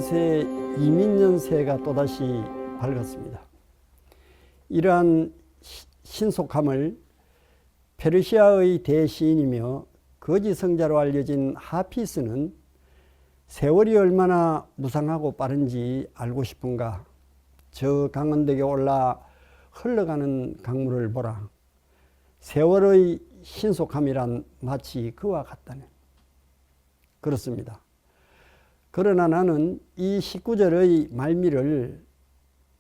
이곳에 이민년새가 또다시 밝았습니다. 이러한 신속함을 페르시아의 대시인이며 거짓 성자로 알려진 하피스는 세월이 얼마나 무상하고 빠른지 알고 싶은가? 저 강원도에 올라 흘러가는 강물을 보라. 세월의 신속함이란 마치 그와 같다네. 그렇습니다. 그러나 나는 이 19절의 말미를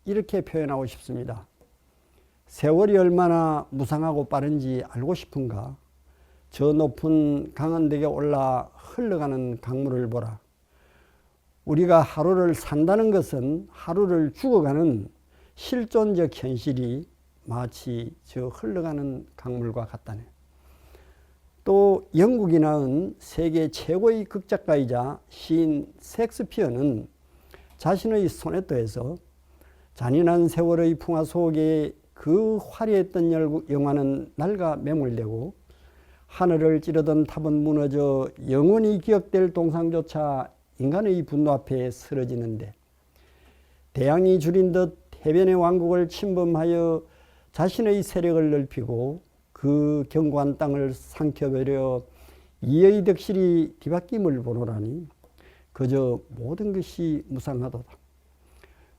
이렇게 표현하고 싶습니다. 세월이 얼마나 무상하고 빠른지 알고 싶은가? 저 높은 강원도에 올라 흘러가는 강물을 보라. 우리가 하루를 산다는 것은 하루를 죽어가는 실존적 현실이 마치 저 흘러가는 강물과 같다네. 또 영국이 낳은 세계 최고의 극작가이자 시인 셰익스피어는 자신의 소네트에서 잔인한 세월의 풍화 속에 그 화려했던 영화는 낡아 매몰되고 하늘을 찌르던 탑은 무너져 영원히 기억될 동상조차 인간의 분노 앞에 쓰러지는데 대양이 줄인 듯 해변의 왕국을 침범하여 자신의 세력을 넓히고 그 견고한 땅을 삼켜버려 이의 덕실이 뒤바뀜을 보노라니 그저 모든 것이 무상하도다.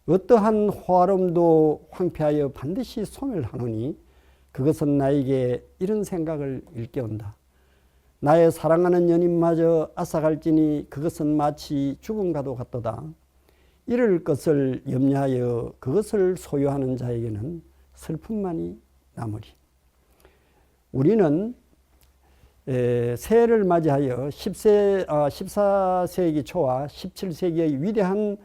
어떠한 호화로움도 황폐하여 반드시 소멸하노니 그것은 나에게 이런 생각을 일깨운다. 나의 사랑하는 연인마저 앗아갈지니 그것은 마치 죽음과도 같도다. 이럴 것을 염려하여 그것을 소유하는 자에게는 슬픔만이 남으리. 우리는 새해를 맞이하여 14세기 초와 17세기의 위대한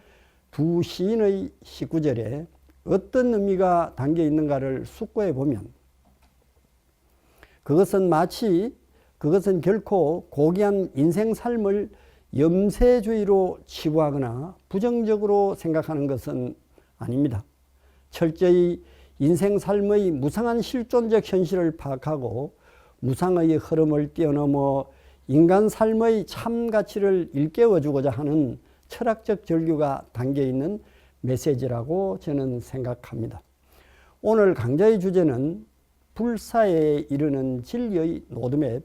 두 시인의 19절에 어떤 의미가 담겨 있는가를 숙고해 보면 그것은 결코 고귀한 인생 삶을 염세주의로 치부하거나 부정적으로 생각하는 것은 아닙니다. 철저히 인생 삶의 무상한 실존적 현실을 파악하고 무상의 흐름을 뛰어넘어 인간 삶의 참 가치를 일깨워주고자 하는 철학적 절규가 담겨있는 메시지라고 저는 생각합니다. 오늘 강좌의 주제는 불사에 이르는 진리의 로드맵,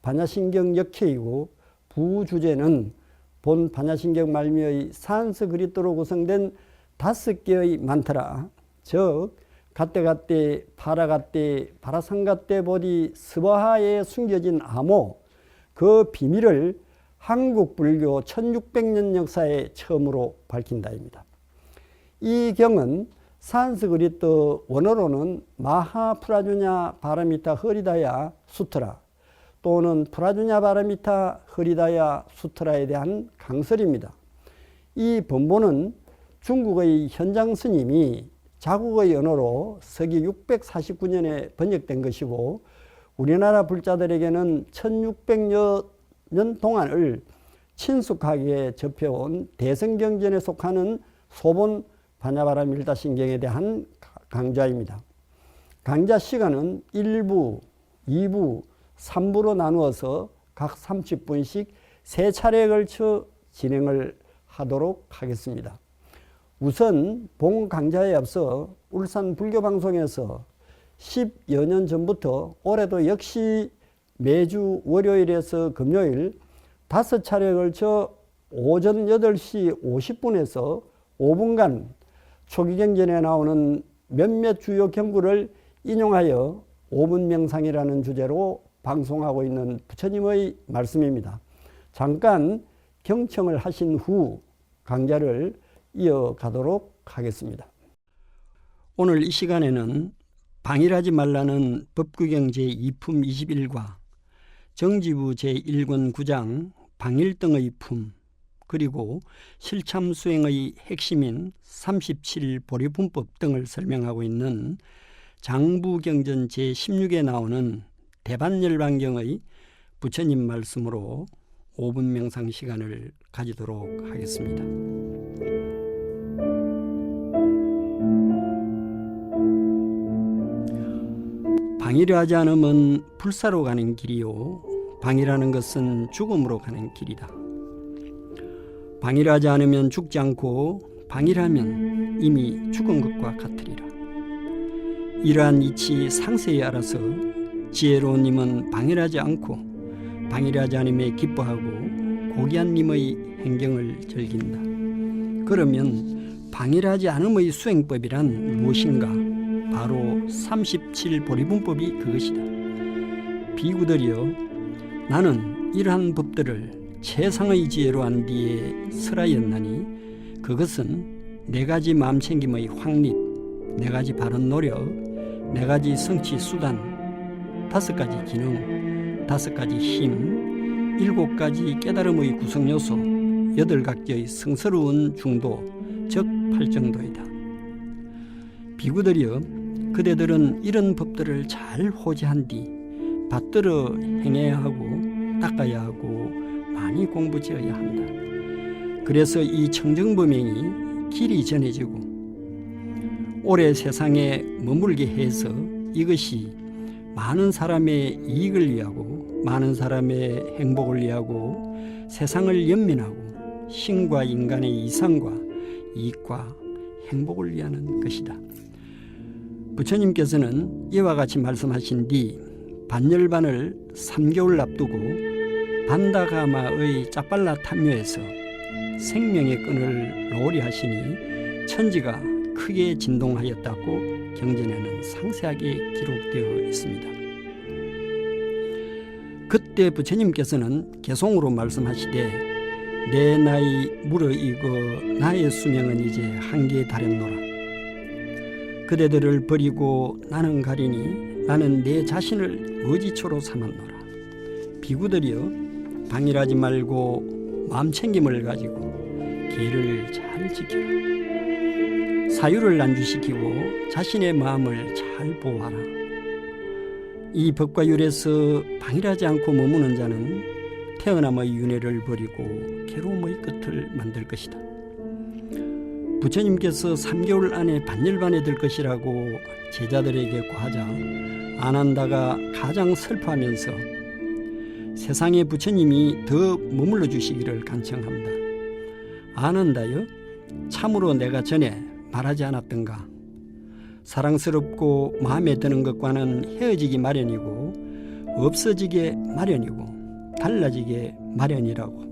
반야신경 역회이고 부주제는 본 반야신경 말미의 산스크리트로 구성된 5개의 만트라, 즉 갓데갓데, 파라갓데, 파라상갓데 보디 스바하에 숨겨진 암호, 그 비밀을 한국 불교 1600년 역사에 처음으로 밝힌다입니다. 이 경은 산스크리트 원어로는 마하프라주냐 바라미타 허리다야 수트라 또는 프라주냐 바라미타 허리다야 수트라에 대한 강설입니다. 이 본본은 중국의 현장 스님이 자국의 언어로 서기 649년에 번역된 것이고 우리나라 불자들에게는 1600여 년 동안을 친숙하게 접해온 대성경전에 속하는 소본 바냐바라밀다신경에 대한 강좌입니다. 강좌 시간은 1부, 2부, 3부로 나누어서 각 30분씩 3차례에 걸쳐 진행을 하도록 하겠습니다. 우선 본 강좌에 앞서 울산 불교방송에서 10여 년 전부터 올해도 역시 매주 월요일에서 금요일 5차례에 걸쳐 오전 8시 50분에서 5분간 초기경전에 나오는 몇몇 주요 경구를 인용하여 5분 명상이라는 주제로 방송하고 있는 부처님의 말씀입니다. 잠깐 경청을 하신 후 강좌를 이어가도록 하겠습니다. 오늘 이 시간에는 방일하지 말라는 법규경 제2품 21과 정지부 제1권 9장 방일등의 품 그리고 실참수행의 핵심인 37보리분법 등을 설명하고 있는 장부경전 제16에 나오는 대반열반경의 부처님 말씀으로 5분 명상 시간을 가지도록 하겠습니다. 방일을 하지 않으면 불사로 가는 길이요 방이라는 것은 죽음으로 가는 길이다. 방일하지 않으면 죽지 않고 방일하면 이미 죽은 것과 같으리라. 이러한 이치 상세히 알아서 지혜로운 님은 방일하지 않고 방일하지 않음에 기뻐하고 고귀한 님의 행경을 즐긴다. 그러면 방일하지 않음의 수행법이란 무엇인가? 바로 37보리분법이 그것이다. 비구들이여, 나는 이러한 법들을 최상의 지혜로 한 뒤에 설하였나니 그것은 4가지 마음챙김의 확립, 4가지 바른 노력, 4가지 성취 수단, 5가지 기능, 5가지 힘, 7가지 깨달음의 구성요소, 8각지의 성스러운 중도, 즉 8정도이다. 비구들이여, 그대들은 이런 법들을 잘 호지한 뒤 받들어 행해야 하고 닦아야 하고 많이 공부지어야 한다. 그래서 이 청정범행이 길이 전해지고 오래 세상에 머물게 해서 이것이 많은 사람의 이익을 위하고 많은 사람의 행복을 위하고 세상을 연민하고 신과 인간의 이상과 이익과 행복을 위하는 것이다. 부처님께서는 이와 같이 말씀하신 뒤 반열반을 3개월 앞두고 반다가마의 짭발라 탐묘에서 생명의 끈을 놓으리 하시니 천지가 크게 진동하였다고 경전에는 상세하게 기록되어 있습니다. 그때 부처님께서는 개송으로 말씀하시되 내 나이 무르익어 나의 수명은 이제 한계에 달했노라. 그대들을 버리고 나는 가리니 나는 내 자신을 의지초로 삼았노라. 비구들이여, 방일하지 말고 마음챙김을 가지고 계를 잘 지켜라. 사유를 안주시키고 자신의 마음을 잘 보호하라. 이 법과 율에서 방일하지 않고 머무는 자는 태어남의 윤회를 버리고 괴로움의 끝을 만들 것이다. 부처님께서 3개월 안에 반열반에 들 것이라고 제자들에게 고하자 아난다가 가장 슬퍼하면서 세상에 부처님이 더 머물러 주시기를 간청합니다. 아난다여, 참으로 내가 전에 말하지 않았던가? 사랑스럽고 마음에 드는 것과는 헤어지기 마련이고 없어지게 마련이고 달라지게 마련이라고.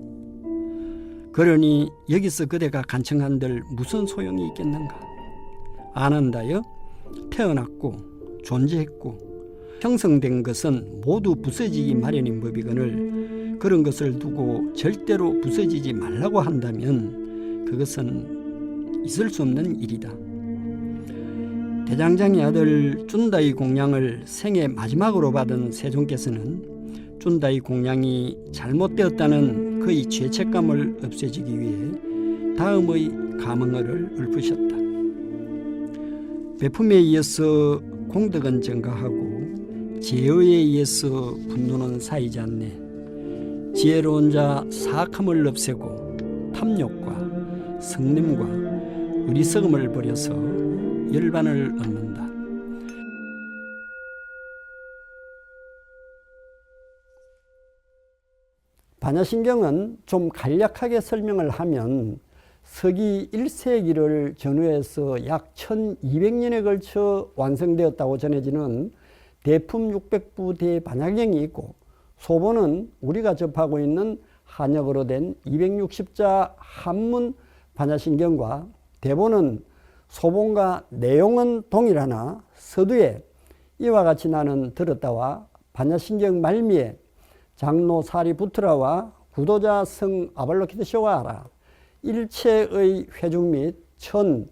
그러니 여기서 그대가 간청한들 무슨 소용이 있겠는가? 아난다여, 태어났고 존재했고 형성된 것은 모두 부서지기 마련인 법이거늘 그런 것을 두고 절대로 부서지지 말라고 한다면 그것은 있을 수 없는 일이다. 대장장의 아들 쭌다이 공양을 생애 마지막으로 받은 세존께서는 쭌다이 공양이 잘못되었다는 그의 죄책감을 없애주기 위해 다음의 가망어를 읊으셨다. 베품에 이어서 공덕은 증가하고 제어에 의해서 분노는 쌓이지 않네. 지혜로운 자 사악함을 없애고 탐욕과 성냄과 어리석음을 버려서 열반을 얻는다. 반야심경은 좀 간략하게 설명을 하면 서기 1세기를 전후해서 약 1200년에 걸쳐 완성되었다고 전해지는 대품 600부 대반야경이 있고 소본은 우리가 접하고 있는 한역어로 된 260자 한문 반야심경과 대본은 소본과 내용은 동일하나 서두에 이와 같이 나는 들었다와 반야심경 말미에 장로 사리부트라와 구도자 성 아발로키드쇼와라 일체의 회중 및 천,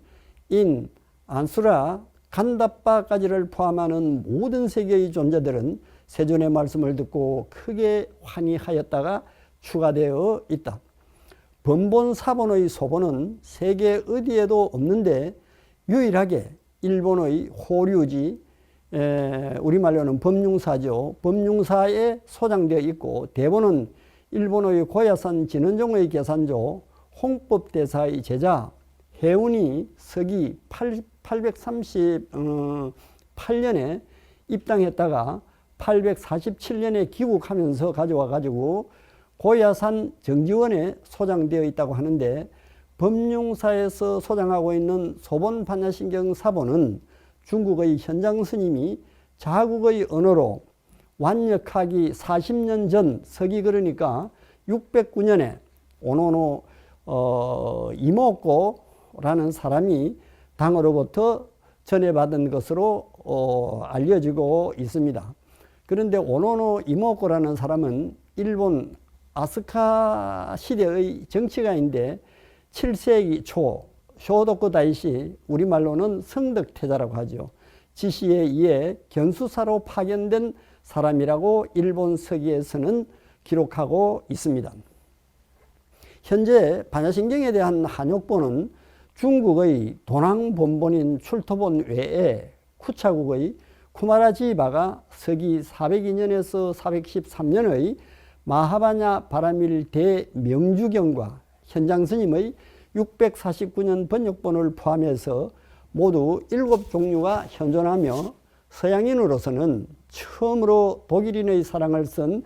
인, 안수라, 간다빠까지를 포함하는 모든 세계의 존재들은 세존의 말씀을 듣고 크게 환희하였다가 추가되어 있다. 번본 사본의 소본은 세계 어디에도 없는데 유일하게 일본의 호류지 우리말로는 법융사죠. 법융사에 소장되어 있고 대본은 일본의 고야산 진원종의 계산조 홍법대사의 제자 해운이 서기 838년에 입당했다가 847년에 귀국하면서 가져와 가지고 고야산 정지원에 소장되어 있다고 하는데, 법륜사에서 소장하고 있는 소본 반야신경 사본은 중국의 현장 스님이 자국의 언어로 완역하기 40년 전 서기, 그러니까 609년에 오노노 이모꼬라는 사람이 당으로부터 전해받은 것으로 알려지고 있습니다. 그런데 오노노 이모꼬라는 사람은 일본 아스카 시대의 정치가인데 7세기 초 쇼도쿠 다이시, 우리말로는 성덕태자라고 하죠. 지시에 의해 견수사로 파견된 사람이라고 일본 서기에서는 기록하고 있습니다. 현재 반야신경에 대한 한역본은 중국의 도낭 본본인 출토본 외에 쿠차국의 쿠마라지바가 서기 402년에서 413년의 마하바냐 바라밀 대명주경과 현장 스님의 649년 번역본을 포함해서 모두 7종류가 현존하며, 서양인으로서는 처음으로 독일인의 사랑을 쓴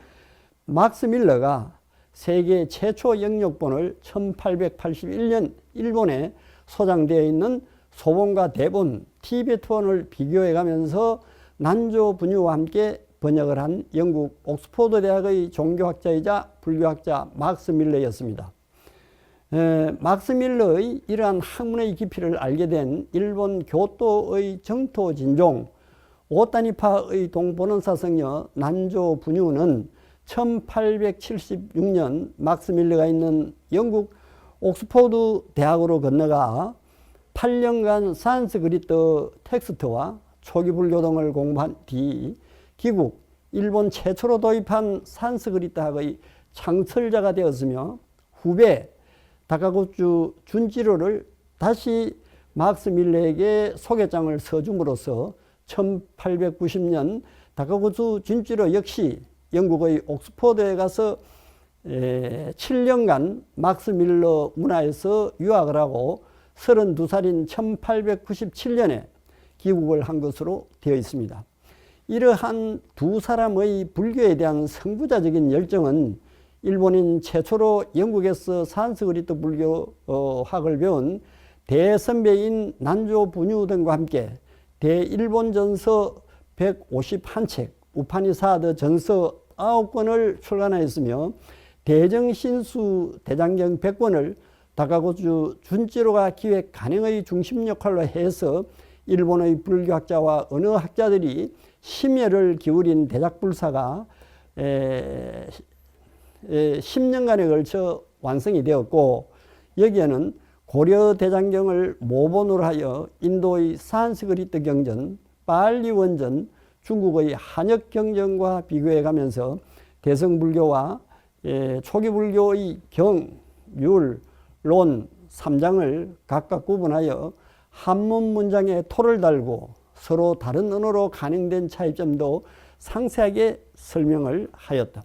막스 밀러가 세계 최초 영역본을 1881년 일본에 소장되어 있는 소본과 대본 티베트본을 비교해 가면서 난조 분유와 함께 번역을 한 영국 옥스포드 대학의 종교학자이자 불교학자 막스 밀러였습니다. 막스 밀러의 이러한 학문의 깊이를 알게 된 일본 교토의 정토 진종 오타니파의 동본원사성녀 난조 분유는 1876년 막스 밀러가 있는 영국 옥스포드 대학으로 건너가 8년간 산스크리트 텍스트와 초기 불교 등을 공부한 뒤 귀국 일본 최초로 도입한 산스크리트학의 창설자가 되었으며, 후배 다카구추 준지로를 다시 막스 밀러에게 소개장을 써줌으로써 1890년 다카구추 준지로 역시 영국의 옥스포드에 가서 7년간 막스 밀러 문화에서 유학을 하고 32살인 1897년에 귀국을 한 것으로 되어 있습니다. 이러한 두 사람의 불교에 대한 선구자적인 열정은 일본인 최초로 영국에서 산스크리트 불교학을 배운 대선배인 난조 분유 등과 함께 대일본전서 151책, 우파니사드 전서 9권을 출간하였으며, 대정신수 대장경 100권을 다카구추 준지로가 기획 간행의 중심 역할로 해서 일본의 불교학자와 언어학자들이 심혈을 기울인 대작불사가 10년간에 걸쳐 완성이 되었고, 여기에는 고려 대장경을 모본으로 하여 인도의 산스크리트 경전, 빨리 원전, 중국의 한역 경전과 비교해 가면서 대성불교와 초기 불교의 경, 율, 론 3장을 각각 구분하여 한문 문장에 토를 달고 서로 다른 언어로 간행된 차이점도 상세하게 설명을 하였다.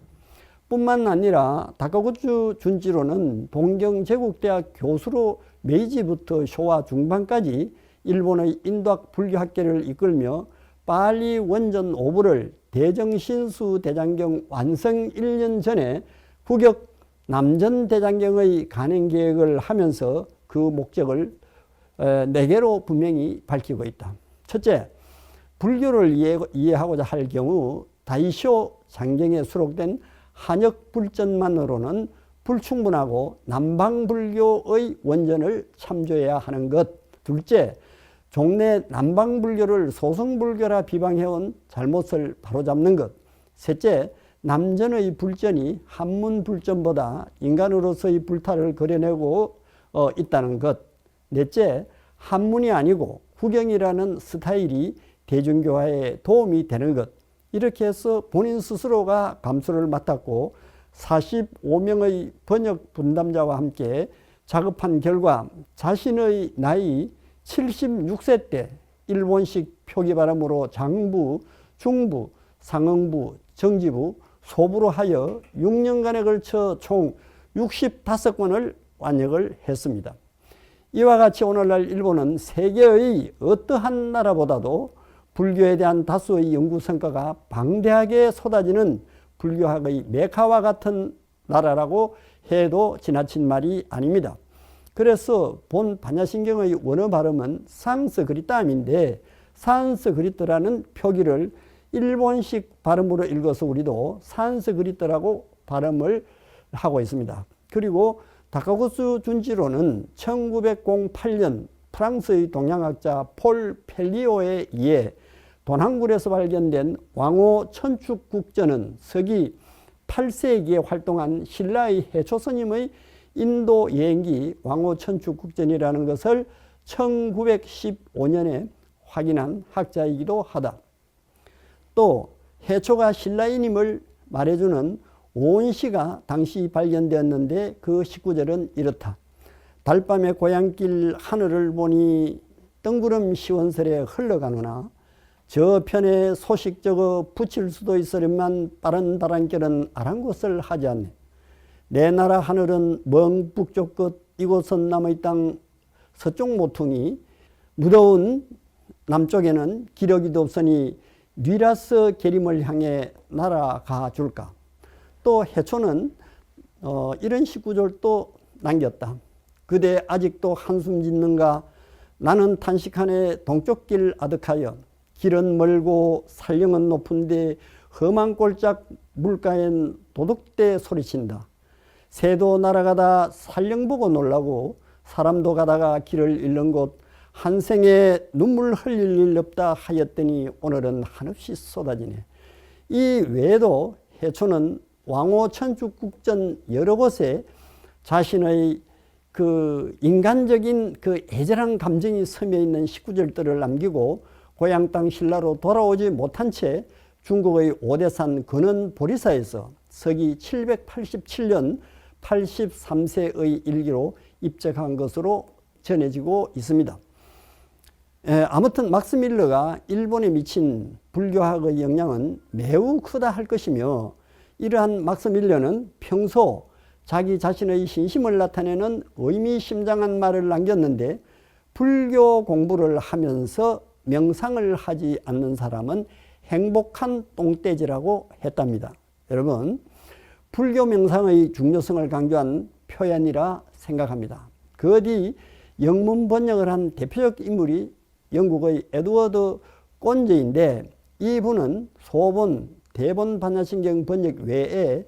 뿐만 아니라 다카구추 준지로는 동경제국대학 교수로 메이지부터 쇼와 중반까지 일본의 인도학 불교학계를 이끌며 빨리 원전 5부를 대정신수 대장경 완성 1년 전에 국역 남전대장경의 간행 계획을 하면서 그 목적을 4개로 분명히 밝히고 있다. 첫째, 불교를 이해하고자 할 경우 다이쇼 장경에 수록된 한역불전만으로는 불충분하고 남방불교의 원전을 참조해야 하는 것. 둘째, 종래 남방불교를 소승불교라 비방해온 잘못을 바로잡는 것. 셋째, 남전의 불전이 한문불전보다 인간으로서의 불탈을 그려내고 있다는 것. 넷째, 한문이 아니고 구경이라는 스타일이 대중교화에 도움이 되는 것. 이렇게 해서 본인 스스로가 감수를 맡았고 45명의 번역 분담자와 함께 작업한 결과 자신의 나이 76세 때 일본식 표기 발음으로 장부, 중부, 상응부, 정지부, 소부로 하여 6년간에 걸쳐 총 65권을 완역을 했습니다. 이와 같이 오늘날 일본은 세계의 어떠한 나라보다도 불교에 대한 다수의 연구 성과가 방대하게 쏟아지는 불교학의 메카와 같은 나라라고 해도 지나친 말이 아닙니다. 그래서 본 반야신경의 원어 발음은 산스크리트어인데 산스크리트라는 표기를 일본식 발음으로 읽어서 우리도 산스크리트라고 발음을 하고 있습니다. 그리고 다카구스 준지로는 1908년 프랑스의 동양학자 폴 펠리오에 의해 돈한굴에서 발견된 왕호 천축국전은 서기 8세기에 활동한 신라의 해초스님의 인도 여행기 왕호 천축국전이라는 것을 1915년에 확인한 학자이기도 하다. 또 해초가 신라인임을 말해주는 오온시가 당시 발견되었는데 그 19절은 이렇다. 달밤에 고향길 하늘을 보니 뜬구름 시원설에 흘러가노나 저편에 소식 적어 붙일 수도 있으련만 빠른 바람결은 아랑곳을 하지 않네. 내 나라 하늘은 먼 북쪽 끝 이곳은 남의 땅 서쪽 모퉁이 무더운 남쪽에는 기러기도 없으니 뉘라스 계림을 향해 날아가 줄까. 또 해초는 이런 19절도 남겼다. 그대 아직도 한숨 짓는가. 나는 탄식하네 동쪽 길 아득하여 길은 멀고 산령은 높은데 험한 꼴짝 물가엔 도둑대 소리친다. 새도 날아가다 산령 보고 놀라고 사람도 가다가 길을 잃는 곳 한 생에 눈물 흘릴 일 없다 하였더니 오늘은 한없이 쏟아지네. 이 외에도 해초는 왕호 천축국전 여러 곳에 자신의 그 인간적인 그 애절한 감정이 스며 있는 19절들을 남기고 고향 땅 신라로 돌아오지 못한 채 중국의 오대산 근원 보리사에서 서기 787년 83세의 일기로 입적한 것으로 전해지고 있습니다. 아무튼 막스 밀러가 일본에 미친 불교학의 영향은 매우 크다 할 것이며 이러한 막스 밀러는 평소 자기 자신의 신심을 나타내는 의미심장한 말을 남겼는데 불교 공부를 하면서 명상을 하지 않는 사람은 행복한 똥돼지라고 했답니다. 여러분, 불교 명상의 중요성을 강조한 표현이라 생각합니다. 그 뒤 영문 번역을 한 대표적 인물이 영국의 에드워드 꼰저인데 이분은 소본, 대본 반야신경 번역 외에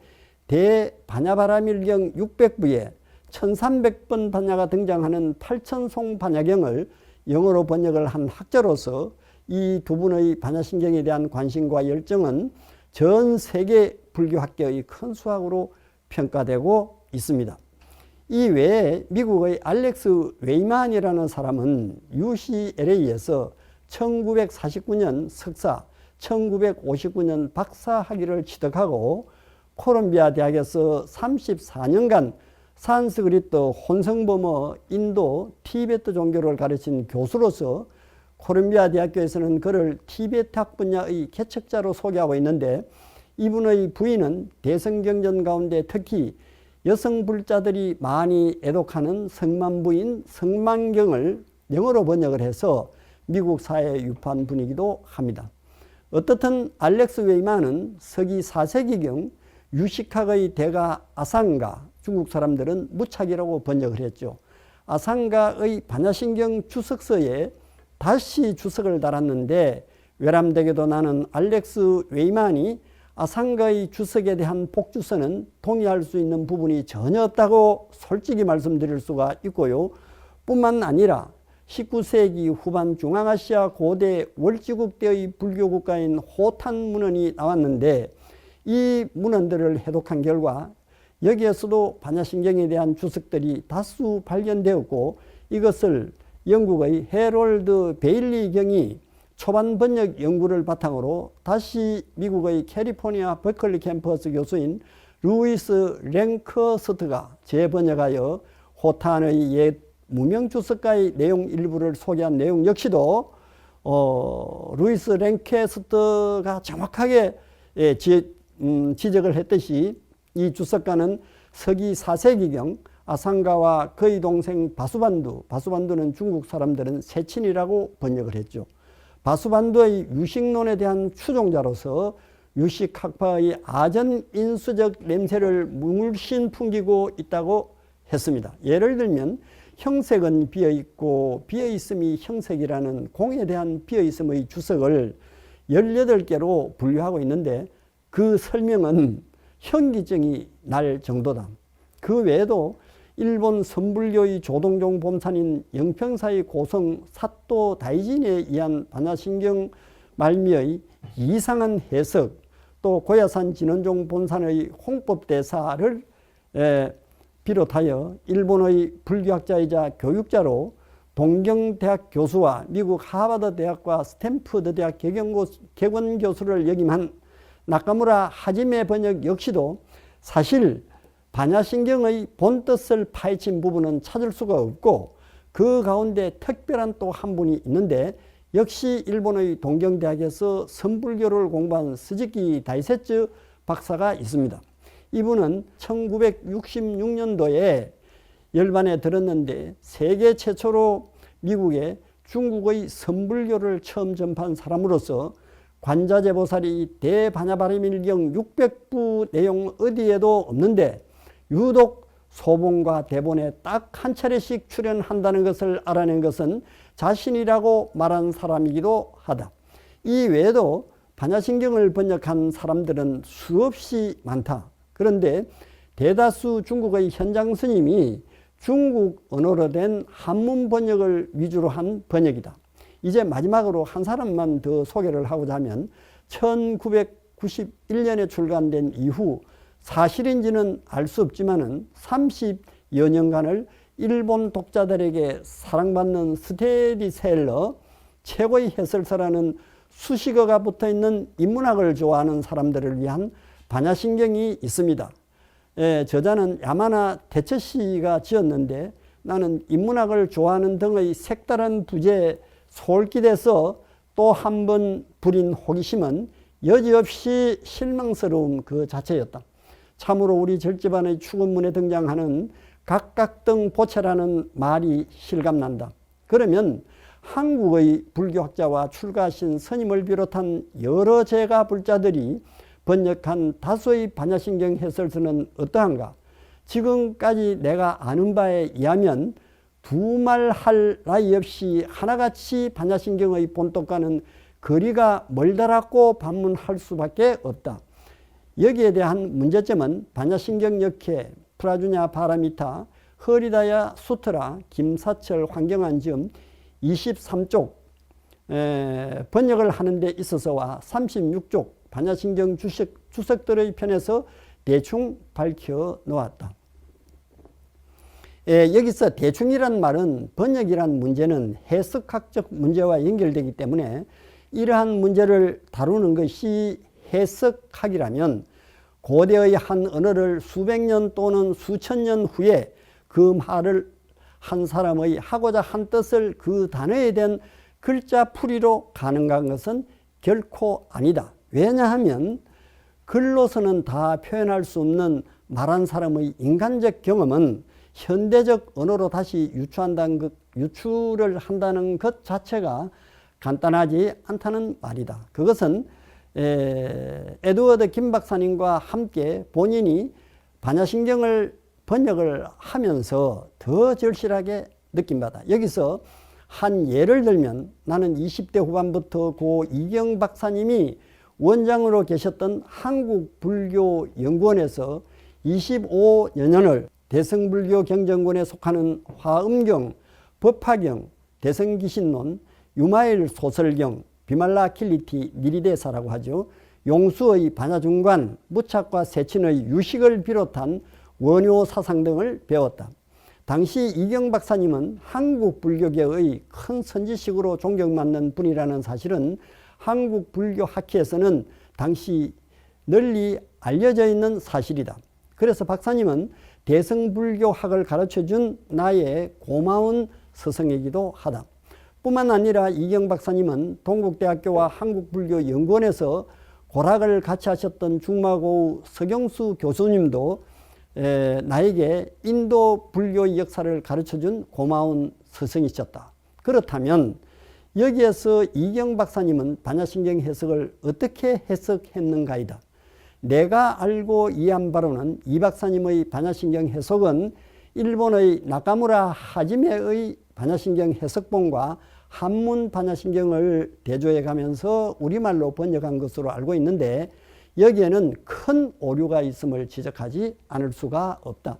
대반야바라밀경 600부에 1300번 반야가 등장하는 8000송 반야경을 영어로 번역을 한 학자로서 이 두 분의 반야신경에 대한 관심과 열정은 전 세계 불교학계의 큰 수학으로 평가되고 있습니다. 이 외에 미국의 알렉스 웨이만이라는 사람은 UCLA에서 1949년 석사, 1959년 박사 학위를 취득하고 콜롬비아 대학에서 34년간 산스크리트, 혼성범어, 인도, 티베트 종교를 가르친 교수로서 콜롬비아 대학교에서는 그를 티베트학 분야의 개척자로 소개하고 있는데 이분의 부인은 대성경전 가운데 특히 여성 불자들이 많이 애독하는 성만부인 성만경을 영어로 번역을 해서 미국 사회에 유포한 분이기도 합니다. 어떻든 알렉스 웨이만은 서기 4세기경 유식학의 대가 아상가, 중국 사람들은 무착이라고 번역을 했죠. 아상가의 반야신경 주석서에 다시 주석을 달았는데 외람되게도 나는 알렉스 웨이만이 아상가의 주석에 대한 복주서는 동의할 수 있는 부분이 전혀 없다고 솔직히 말씀드릴 수가 있고요. 뿐만 아니라 19세기 후반 중앙아시아 고대 월지국대의 불교국가인 호탄 문헌이 나왔는데 이 문헌들을 해독한 결과 여기에서도 반야신경에 대한 주석들이 다수 발견되었고 이것을 영국의 헤롤드 베일리 경이 초반 번역 연구를 바탕으로 다시 미국의 캘리포니아 버클리 캠퍼스 교수인 루이스 랭커스트가 재번역하여 호탄의 옛 무명 주석가의 내용 일부를 소개한 내용 역시도 루이스 랭커스트가 정확하게 지적을 했듯이 이 주석가는 서기 4세기경 아상가와 그의 동생 바수반두는 중국 사람들은 세친이라고 번역을 했죠. 바수반두의 유식론에 대한 추종자로서 유식학파의 아전인수적 냄새를 물씬 풍기고 있다고 했습니다. 예를 들면 형색은 비어있고 비어있음이 형색이라는 공에 대한 비어있음의 주석을 18개로 분류하고 있는데 그 설명은 현기증이 날 정도다. 그 외에도 일본 선불교의 조동종 본산인 영평사의 고성 사또 다이진에 의한 반야신경 말미의 이상한 해석, 또 고야산 진원종 본산의 홍법대사를 비롯하여 일본의 불교학자이자 교육자로 동경대학 교수와 미국 하버드 대학과 스탠퍼드 대학 개건 교수를 역임한 나카무라 하지메 번역 역시도 사실 반야신경의 본뜻을 파헤친 부분은 찾을 수가 없고 그 가운데 특별한 또 한 분이 있는데 역시 일본의 동경대학에서 선불교를 공부한 스즈키 다이세츠 박사가 있습니다. 이분은 1966년도에 열반에 들었는데 세계 최초로 미국에 중국의 선불교를 처음 전파한 사람으로서 관자재보살이 대반야바라밀경 600부 내용 어디에도 없는데 유독 소본과 대본에 딱 한 차례씩 출연한다는 것을 알아낸 것은 자신이라고 말한 사람이기도 하다. 이 외에도 반야신경을 번역한 사람들은 수없이 많다. 그런데 대다수 중국의 현장 스님이 중국 언어로 된 한문 번역을 위주로 한 번역이다. 이제 마지막으로 한 사람만 더 소개를 하고자 하면 1991년에 출간된 이후 사실인지는 알 수 없지만은 30여 년간을 일본 독자들에게 사랑받는 스테디셀러 최고의 해설서라는 수식어가 붙어있는 인문학을 좋아하는 사람들을 위한 반야신경이 있습니다. 저자는 야마나 대처씨가 지었는데 나는 인문학을 좋아하는 등의 색다른 부제에 솔깃해서 또 한 번 부린 호기심은 여지없이 실망스러움 그 자체였다. 참으로 우리 절집안의 축원문에 등장하는 각각등 보채라는 말이 실감난다. 그러면 한국의 불교학자와 출가하신 스님을 비롯한 여러 제가 불자들이 번역한 다수의 반야신경 해설서는 어떠한가? 지금까지 내가 아는 바에 의하면 두말할 나위 없이 하나같이 반야신경의 본떡과는 거리가 멀다라고 반문할 수밖에 없다. 여기에 대한 문제점은 반야신경 역회, 프라주냐 바라미타, 허리다야 수트라, 김사철 환경안점 23쪽 번역을 하는 데 있어서와 36쪽 반야신경 주석들의 편에서 대충 밝혀 놓았다. 여기서 대충이란 말은 번역이란 문제는 해석학적 문제와 연결되기 때문에 이러한 문제를 다루는 것이 해석학이라면 고대의 한 언어를 수백 년 또는 수천 년 후에 그 말을 한 사람의 하고자 한 뜻을 그 단어에 대한 글자 풀이로 가능한 것은 결코 아니다. 왜냐하면 글로서는 다 표현할 수 없는 말한 사람의 인간적 경험은 현대적 언어로 다시 유추를 한다는 것 자체가 간단하지 않다는 말이다. 그것은 에드워드 김 박사님과 함께 본인이 반야신경을 번역을 하면서 더 절실하게 느낀 바다. 여기서 한 예를 들면 나는 20대 후반부터 고 이경 박사님이 원장으로 계셨던 한국불교연구원에서 25여 년을 대성불교 경전권에 속하는 화엄경, 법화경, 대성기신론, 유마일 소설경, 비말라킬리티 니리데사라고 하죠. 용수의 반야중관, 무착과 세친의 유식을 비롯한 원효 사상 등을 배웠다. 당시 이경 박사님은 한국 불교계의 큰 선지식으로 존경받는 분이라는 사실은 한국 불교 학회에서는 당시 널리 알려져 있는 사실이다. 그래서 박사님은 대성불교학을 가르쳐준 나의 고마운 스승이기도 하다. 뿐만 아니라 이경 박사님은 동국대학교와 한국불교연구원에서 고락을 같이 하셨던 중마고우 서경수 교수님도 나에게 인도 불교의 역사를 가르쳐준 고마운 스승이셨다. 그렇다면 여기에서 이경 박사님은 반야신경 해석을 어떻게 해석했는가이다. 내가 알고 이해한 바로는 이 박사님의 반야신경 해석은 일본의 나카무라 하지메의 반야신경 해석본과 한문 반야신경을 대조해 가면서 우리말로 번역한 것으로 알고 있는데, 여기에는 큰 오류가 있음을 지적하지 않을 수가 없다.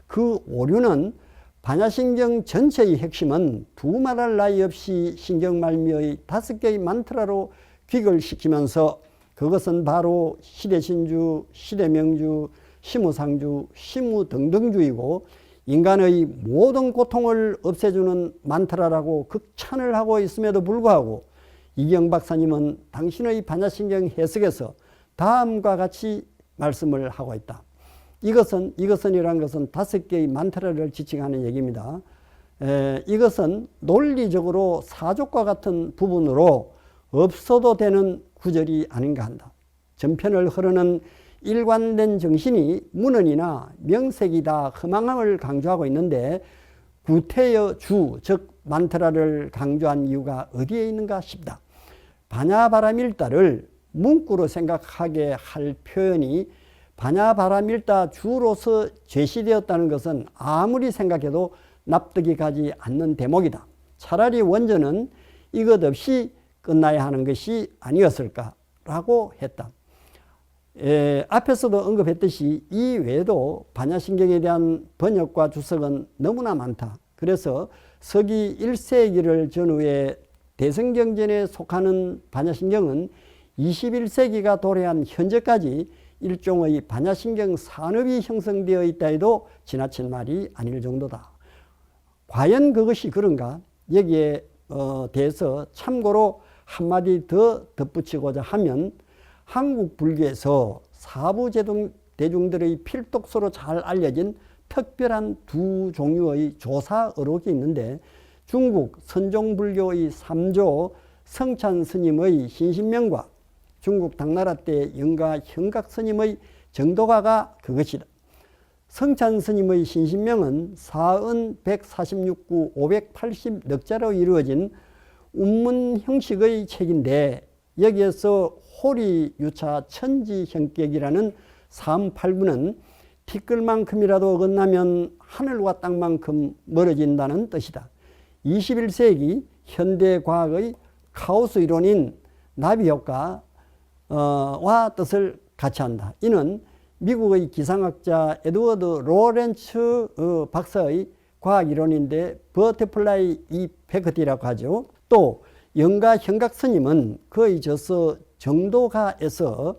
그 오류는 반야신경 전체의 핵심은 두말할 나위 없이 신경말미의 5개의 만트라로 귀결시키면서 그것은 바로 시대신주, 시대명주, 시무상주, 시무등등주이고 인간의 모든 고통을 없애주는 만트라라고 극찬을 하고 있음에도 불구하고 이경 박사님은 당신의 반야신경 해석에서 다음과 같이 말씀을 하고 있다. 이것은이란 것은 5개의 만트라를 지칭하는 얘기입니다. 이것은 논리적으로 사족과 같은 부분으로 없어도 되는 구절이 아닌가 한다. 전편을 흐르는 일관된 정신이 문헌이나 명색이다 허망함을 강조하고 있는데 구태여 주, 즉 만트라를 강조한 이유가 어디에 있는가 싶다. 반야바라밀다를 문구로 생각하게 할 표현이 반야바라밀다 주로서 제시되었다는 것은 아무리 생각해도 납득이 가지 않는 대목이다. 차라리 원전은 이것 없이 끝나야 하는 것이 아니었을까라고 했다. 앞에서도 언급했듯이 이 외에도 반야신경에 대한 번역과 주석은 너무나 많다. 그래서 서기 1세기를 전후에 대성경전에 속하는 반야신경은 21세기가 도래한 현재까지 일종의 반야신경 산업이 형성되어 있다 해도 지나친 말이 아닐 정도다. 과연 그것이 그런가? 여기에 대해서 참고로 한마디 더 덧붙이고자 하면 한국 불교에서 사부 대중들의 필독서로 잘 알려진 특별한 두 종류의 조사 의록이 있는데, 중국 선종불교의 3조 성찬 스님의 신신명과 중국 당나라 때 영가 현각 스님의 정도가가 그것이다. 성찬 스님의 신신명은 사은 146구 580 넉자로 이루어진 운문 형식의 책인데, 여기에서 호리유차 천지형격이라는 3~8구는 티끌만큼이라도 어긋나면 하늘과 땅만큼 멀어진다는 뜻이다. 21세기 현대과학의 카오스 이론인 나비효과와 뜻을 같이 한다. 이는 미국의 기상학자 에드워드 로렌츠 박사의 과학이론인데 버터플라이 이펙트라고 하죠. 또 영가 현각 스님은 그의 저서 정도가에서,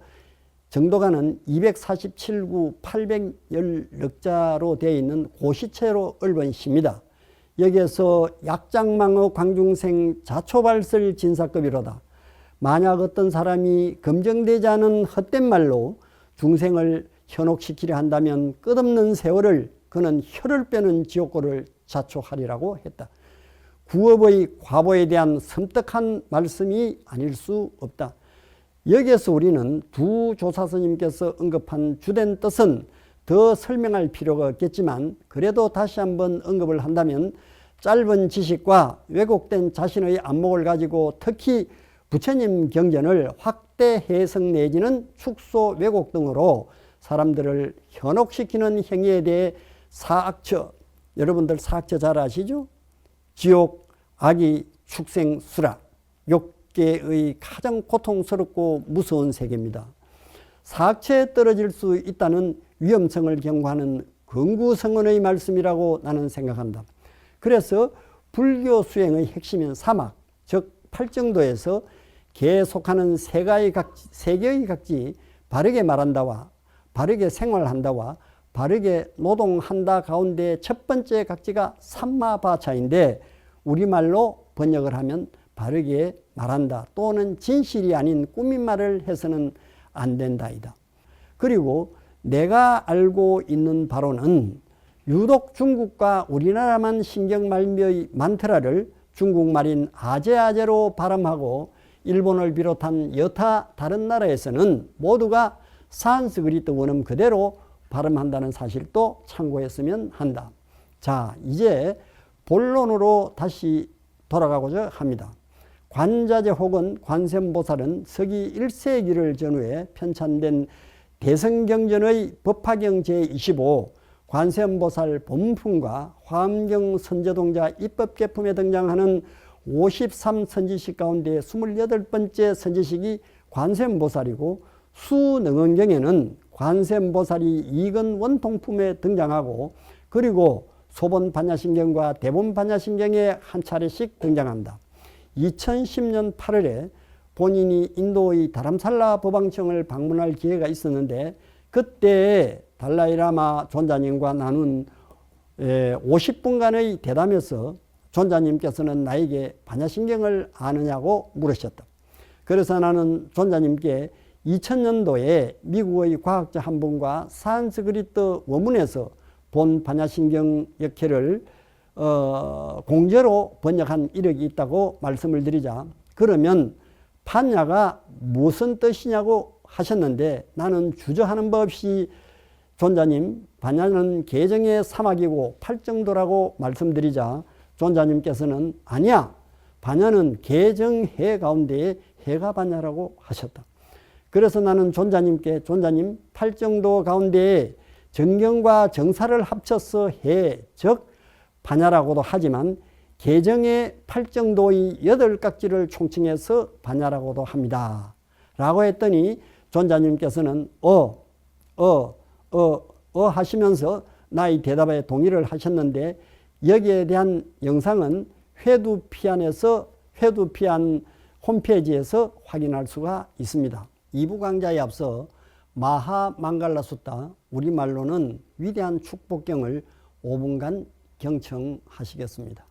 정도가는 247구 810넉자로 되어 있는 고시체로 읊은 시입니다. 여기에서 약장망의 광중생 자초발설 진사급이로다. 만약 어떤 사람이 검증되지 않은 헛된 말로 중생을 현혹시키려 한다면 끝없는 세월을 그는 혀를 빼는 지옥고를 자초하리라고 했다. 구업의 과보에 대한 섬뜩한 말씀이 아닐 수 없다. 여기에서 우리는 두 조사스님께서 언급한 주된 뜻은 더 설명할 필요가 없겠지만, 그래도 다시 한번 언급을 한다면 짧은 지식과 왜곡된 자신의 안목을 가지고 특히 부처님 경전을 확대 해석 내지는 축소 왜곡 등으로 사람들을 현혹시키는 행위에 대해 사악처, 여러분들 사악처 잘 아시죠? 지옥, 악의, 축생, 수락, 욕계의 가장 고통스럽고 무서운 세계입니다. 사악처에 떨어질 수 있다는 위험성을 경고하는 긍구성언의 말씀이라고 나는 생각한다. 그래서 불교 수행의 핵심인 사막, 즉 팔정도에서 개에 속하는 세계의 각지 바르게 말한다와 바르게 생활한다와 바르게 노동한다 가운데 첫 번째 각지가 삼마바차인데, 우리말로 번역을 하면 바르게 말한다 또는 진실이 아닌 꾸민말을 해서는 안 된다이다. 그리고 내가 알고 있는 바로는 유독 중국과 우리나라만 신경말미의 만트라를 중국말인 아제아제로 발음하고 일본을 비롯한 여타 다른 나라에서는 모두가 산스크리트 원음 그대로 발음한다는 사실도 참고했으면 한다. 자, 이제 본론으로 다시 돌아가고자 합니다. 관자재 혹은 관세음보살은 서기 1세기를 전후해 편찬된 대성경전의 법화경 제25 관세음보살 본품과 화엄경 선제동자 입법개품에 등장하는 53선지식 가운데 28번째 선지식이 관세음보살이고 수능언경에는 관세음보살이 이근 원통품에 등장하고 그리고 소본 반야신경과 대본 반야신경에 한 차례씩 등장합니다. 2010년 8월에 본인이 인도의 다람살라 법왕청을 방문할 기회가 있었는데 그때 달라이라마 존자님과 나눈 50분간의 대담에서 존자님께서는 나에게 반야신경을 아느냐고 물으셨다. 그래서 나는 존자님께 2000년도에 미국의 과학자 한 분과 산스크리트 원문에서 본 반야신경 역회를 공제로 번역한 이력이 있다고 말씀을 드리자 그러면 반야가 무슨 뜻이냐고 하셨는데 나는 주저하는 법 없이 존자님 반야는 계정의 사막이고 팔정도라고 말씀드리자 존자님께서는 아니야 반야는 계정해 가운데에 해가 반야라고 하셨다. 그래서 나는 존자님께 존자님 팔정도 가운데에 정경과 정사를 합쳐서 해, 즉 반야라고도 하지만 계정의 팔정도의 8각지를 총칭해서 반야라고도 합니다. 라고 했더니 존자님께서는 하시면서 나의 대답에 동의를 하셨는데 여기에 대한 영상은 회두피안에서 회두피안 홈페이지에서 확인할 수가 있습니다. 2부 강좌에 앞서 마하망갈라숫타 우리말로는 위대한 축복경을 5분간 경청하시겠습니다.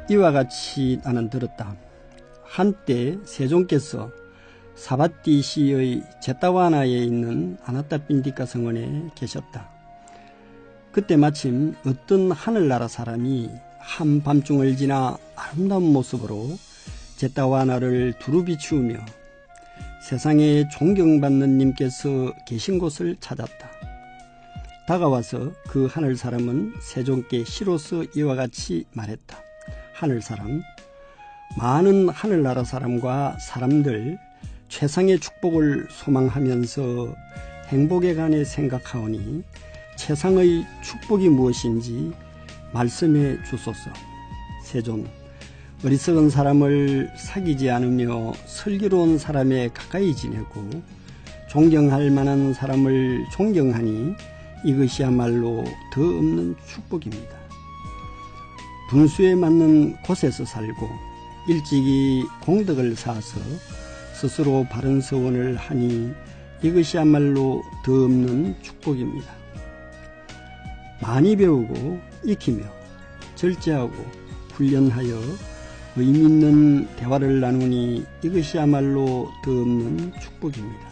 이와 같이 나는 들었다. 한때 세종께서 사바띠시의 제타와나에 있는 아나타핀디카 성원에 계셨다. 그때 마침 어떤 하늘나라 사람이 한밤중을 지나 아름다운 모습으로 제타와나를 두루 비추으며 세상에 존경받는 님께서 계신 곳을 찾았다. 다가와서 그 하늘 사람은 세종께 시로서 이와 같이 말했다. 하늘 사람, 많은 하늘나라 사람과 사람들 최상의 축복을 소망하면서 행복에 관해 생각하오니 최상의 축복이 무엇인지 말씀해 주소서. 세존, 어리석은 사람을 사귀지 않으며 슬기로운 사람에 가까이 지내고 존경할 만한 사람을 존경하니 이것이야말로 더 없는 축복입니다. 분수에 맞는 곳에서 살고 일찍이 공덕을 쌓아서 스스로 바른 서원을 하니 이것이야말로 더 없는 축복입니다. 많이 배우고 익히며 절제하고 훈련하여 의미 있는 대화를 나누니 이것이야말로 더 없는 축복입니다.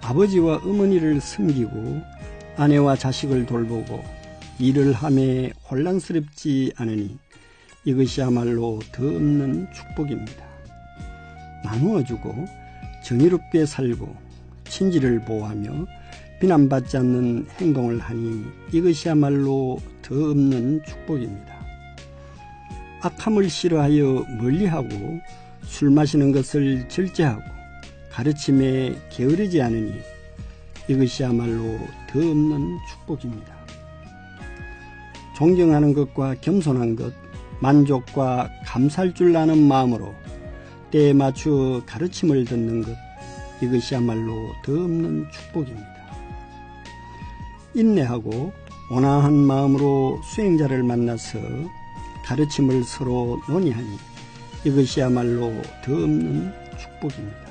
아버지와 어머니를 섬기고 아내와 자식을 돌보고 일을 하며 혼란스럽지 않으니 이것이야말로 더 없는 축복입니다. 나누어주고 정의롭게 살고 친지를 보호하며 비난받지 않는 행동을 하니 이것이야말로 더 없는 축복입니다. 악함을 싫어하여 멀리하고 술 마시는 것을 절제하고 가르침에 게으르지 않으니 이것이야말로 더 없는 축복입니다. 존경하는 것과 겸손한 것, 만족과 감사할 줄 아는 마음으로 때에 맞추어 가르침을 듣는 것, 이것이야말로 더 없는 축복입니다. 인내하고 온화한 마음으로 수행자를 만나서 가르침을 서로 논의하니 이것이야말로 더 없는 축복입니다.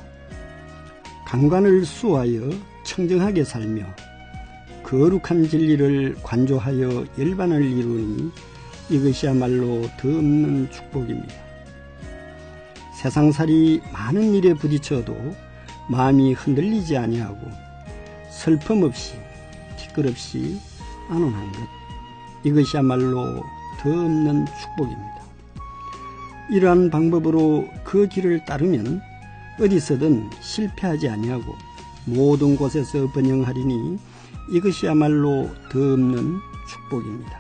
강관을 수호하여 청정하게 살며 거룩한 진리를 관조하여 열반을 이루니 이것이야말로 더 없는 축복입니다. 세상살이 많은 일에 부딪혀도 마음이 흔들리지 아니하고 슬픔 없이 티끌없이 안온한 것, 이것이야말로 더 없는 축복입니다. 이러한 방법으로 그 길을 따르면 어디서든 실패하지 아니하고 모든 곳에서 번영하리니 이것이야말로 더 없는 축복입니다.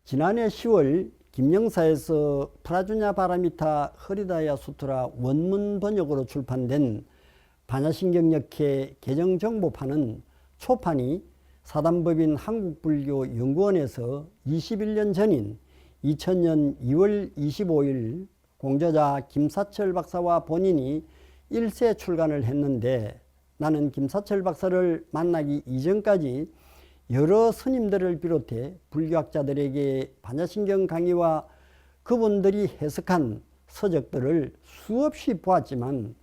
지난해 10월 김영사에서 프라주냐 바라미타 흐리다야 수트라 원문 번역으로 출판된 반야신경역회 개정정보판은 초판이 사단법인 한국불교연구원에서 21년 전인 2000년 2월 25일 공저자 김사철 박사와 본인이 일세 출간을 했는데, 나는 김사철 박사를 만나기 이전까지 여러 스님들을 비롯해 불교학자들에게 반야신경 강의와 그분들이 해석한 서적들을 수없이 보았지만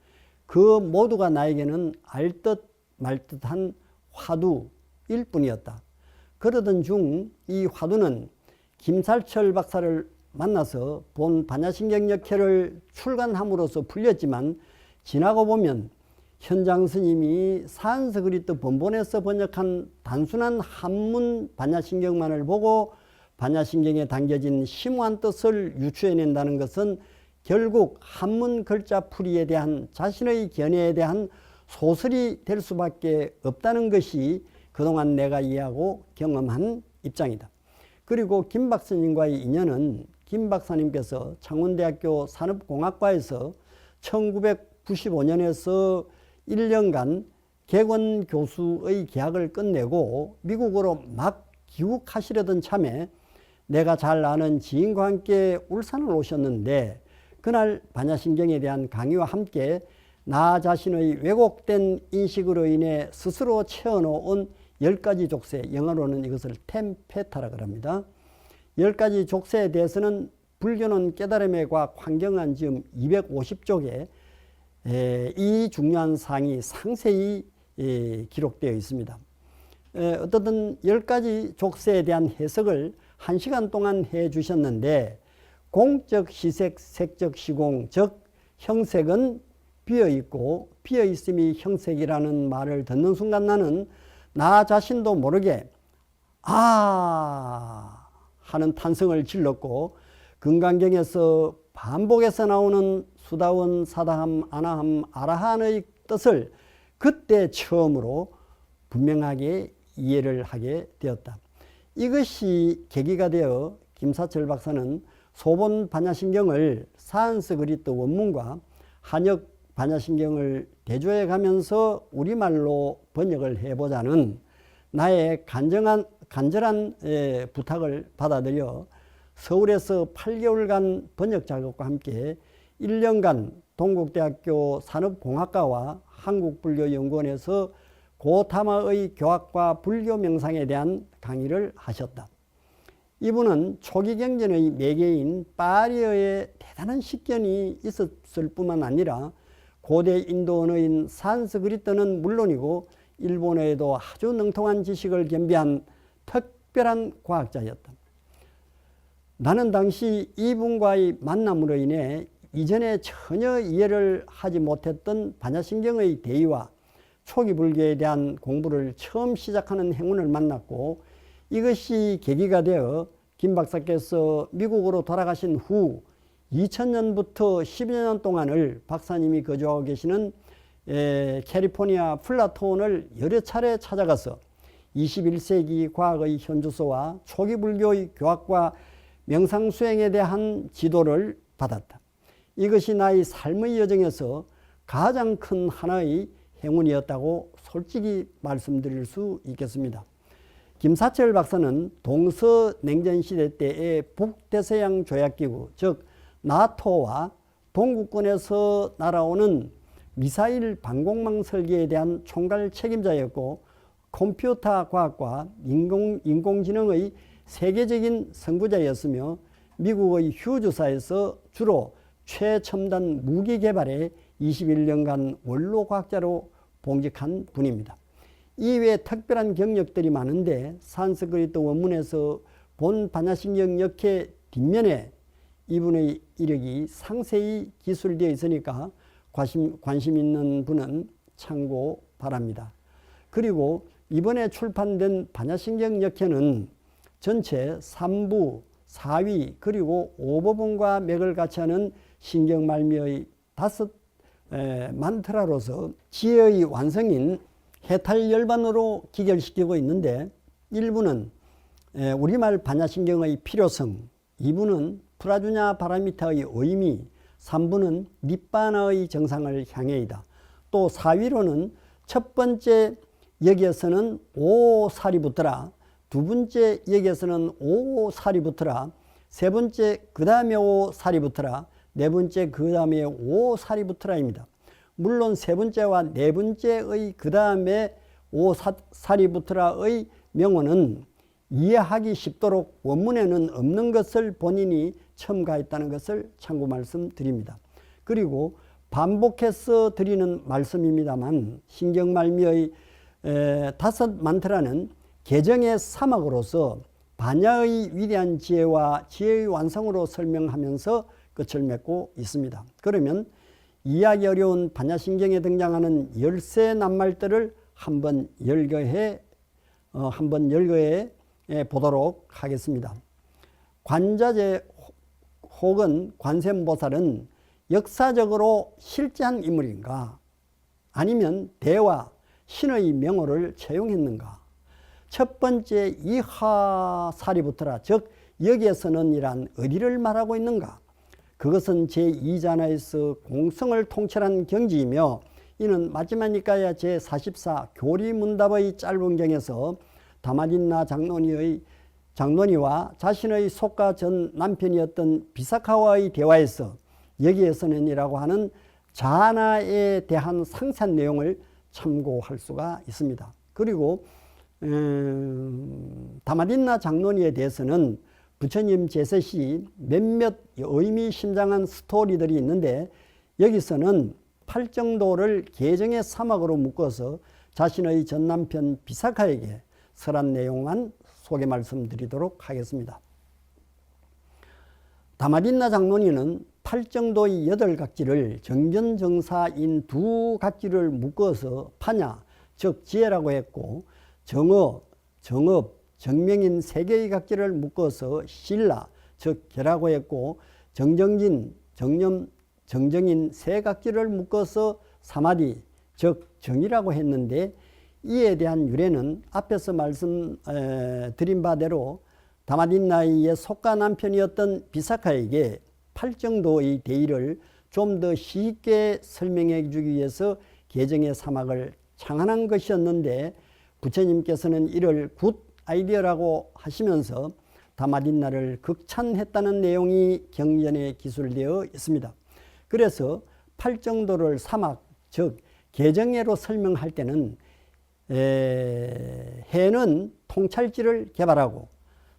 그 모두가 나에게는 알듯 말듯한 화두일 뿐이었다. 그러던 중 이 화두는 김사철 박사를 만나서 본 반야신경역회를 출간함으로써 풀렸지만, 지나고 보면 현장 스님이 산스크리트 본본에서 번역한 단순한 한문 반야신경만을 보고 반야신경에 담겨진 심오한 뜻을 유추해낸다는 것은 결국 한문 글자 풀이에 대한 자신의 견해에 대한 소설이 될 수밖에 없다는 것이 그동안 내가 이해하고 경험한 입장이다. 그리고 김 박사님과의 인연은 김 박사님께서 창원대학교 산업공학과에서 1995년에서 1년간 객원 교수의 계약을 끝내고 미국으로 막 귀국하시려던 참에 내가 잘 아는 지인과 함께 울산을 오셨는데, 그날 반야신경에 대한 강의와 함께 나 자신의 왜곡된 인식으로 인해 스스로 채워놓은 10가지 족쇄, 영어로는 이것을 템페타라고 합니다. 10가지 족쇄에 대해서는 불교는 깨달음의 과학 환경한 지음 250쪽에 이 중요한 사항이 상세히 기록되어 있습니다. 어떻든 10가지 족쇄에 대한 해석을 1시간 동안 해 주셨는데, 공적 시색, 색적 시공, 즉 형색은 비어있고 비어있음이 형색이라는 말을 듣는 순간 나는 나 자신도 모르게 아 하는 탄성을 질렀고, 금강경에서 반복해서 나오는 수다원, 사다함, 아나함, 아라한의 뜻을 그때 처음으로 분명하게 이해를 하게 되었다. 이것이 계기가 되어 김사철 박사는 소본 반야신경을 산스크리트 원문과 한역 반야신경을 대조해 가면서 우리말로 번역을 해보자는 나의 간절한 부탁을 받아들여 서울에서 8개월간 번역 작업과 함께 1년간 동국대학교 산업공학과와 한국불교연구원에서 고타마의 교학과 불교 명상에 대한 강의를 하셨다. 이분은 초기 경전의 매개인 파리어의 대단한 식견이 있었을 뿐만 아니라 고대 인도 언어인 산스크리트는 물론이고 일본어에도 아주 능통한 지식을 겸비한 특별한 과학자였다. 나는 당시 이분과의 만남으로 인해 이전에 전혀 이해를 하지 못했던 반야신경의 대의와 초기 불교에 대한 공부를 처음 시작하는 행운을 만났고, 이것이 계기가 되어 김 박사께서 미국으로 돌아가신 후 2000년부터 10여 년 동안을 박사님이 거주하고 계시는 캘리포니아 플라톤을 여러 차례 찾아가서 21세기 과학의 현주소와 초기 불교의 교학과 명상 수행에 대한 지도를 받았다. 이것이 나의 삶의 여정에서 가장 큰 하나의 행운이었다고 솔직히 말씀드릴 수 있겠습니다. 김사철 박사는 동서냉전시대 때의 북대서양 조약기구, 즉 나토와 동구권에서 날아오는 미사일 방공망 설계에 대한 총괄 책임자였고, 컴퓨터 과학과 인공지능의 세계적인 선구자였으며 미국의 휴주사에서 주로 최첨단 무기 개발에 21년간 원로과학자로 봉직한 분입니다. 이외에 특별한 경력들이 많은데 산스크리트 원문에서 본 반야신경 역회 뒷면에 이분의 이력이 상세히 기술되어 있으니까 관심 있는 분은 참고 바랍니다. 그리고 이번에 출판된 반야신경역회는 전체 3부, 4위, 그리고 5부분과 맥을 같이 하는 신경말미의 5 만트라로서 지혜의 완성인 해탈열반으로 기결시키고 있는데, 1부는 우리말 반야신경의 필요성, 2부는 프라주냐 바라미타의 의미, 3부는 니빠나의 정상을 향해이다. 또 4위로는 첫 번째 역에서는 오사리부트라, 두 번째 역에서는 오사리부트라, 세 번째 그 다음에 오사리부트라, 네 번째 그 다음에 오사리부트라입니다. 물론 세 번째와 네 번째의 그 다음에 오사리부트라의 명언은 이해하기 쉽도록 원문에는 없는 것을 본인이 첨가했다는 것을 참고 말씀드립니다. 그리고 반복해서 드리는 말씀입니다만, 신경말미의 5 만트라는 개정의 사막으로서 반야의 위대한 지혜와 지혜의 완성으로 설명하면서 끝을 맺고 있습니다. 그러면 이해하기 어려운 반야신경에 등장하는 13 낱말들을 한번 열거해 보도록 하겠습니다. 관자재 혹은 관세음보살은 역사적으로 실제한 인물인가? 아니면 대와 신의 명호를 채용했는가? 첫 번째 이하사리부터라, 즉 여기에서는 이란 어디를 말하고 있는가? 그것은 제2잔하에서 공성을 통찰한 경지이며, 이는 마지막니까야 제44 교리문답의 짧은 경에서 다마딘나 장론이와 자신의 속가 전 남편이었던 비사카와의 대화에서 여기에서는 이라고 하는 자나에 대한 상세한 내용을 참고할 수가 있습니다. 그리고 다마딘나 장론이에 대해서는 부처님 제세 시 몇몇 의미심장한 스토리들이 있는데, 여기서는 팔정도를 계정의 사막으로 묶어서 자신의 전남편 비사카에게 설한 내용만 소개 말씀드리도록 하겠습니다. 다마딘나 장론이는 팔정도의 8각지를 정전정사인 2각지를 묶어서 파냐, 즉 지혜라고 했고, 정어, 정업, 정명인 3개의 각지를 묶어서 신라, 즉 계라고 했고, 정정진, 정념, 정정인 3각지를 묶어서 사마디, 즉 정이라고 했는데, 이에 대한 유래는 앞에서 말씀드린 바대로 다마딘나의 속가 남편이었던 비사카에게 팔정도의 대의를 좀 더 쉽게 설명해 주기 위해서 개정의 사막을 창안한 것이었는데, 부처님께서는 이를 굿 아이디어라고 하시면서 다마딘나를 극찬했다는 내용이 경전에 기술되어 있습니다. 그래서 팔정도를 사막, 즉 개정해로 설명할 때는 해는 통찰지를 개발하고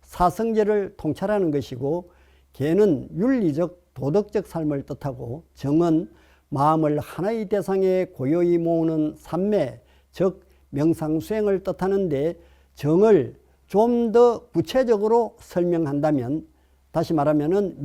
사성제를 통찰하는 것이고, 개는 윤리적 도덕적 삶을 뜻하고, 정은 마음을 하나의 대상에 고요히 모으는 삼매, 즉 명상수행을 뜻하는데, 정을 좀 더 구체적으로 설명한다면, 다시 말하면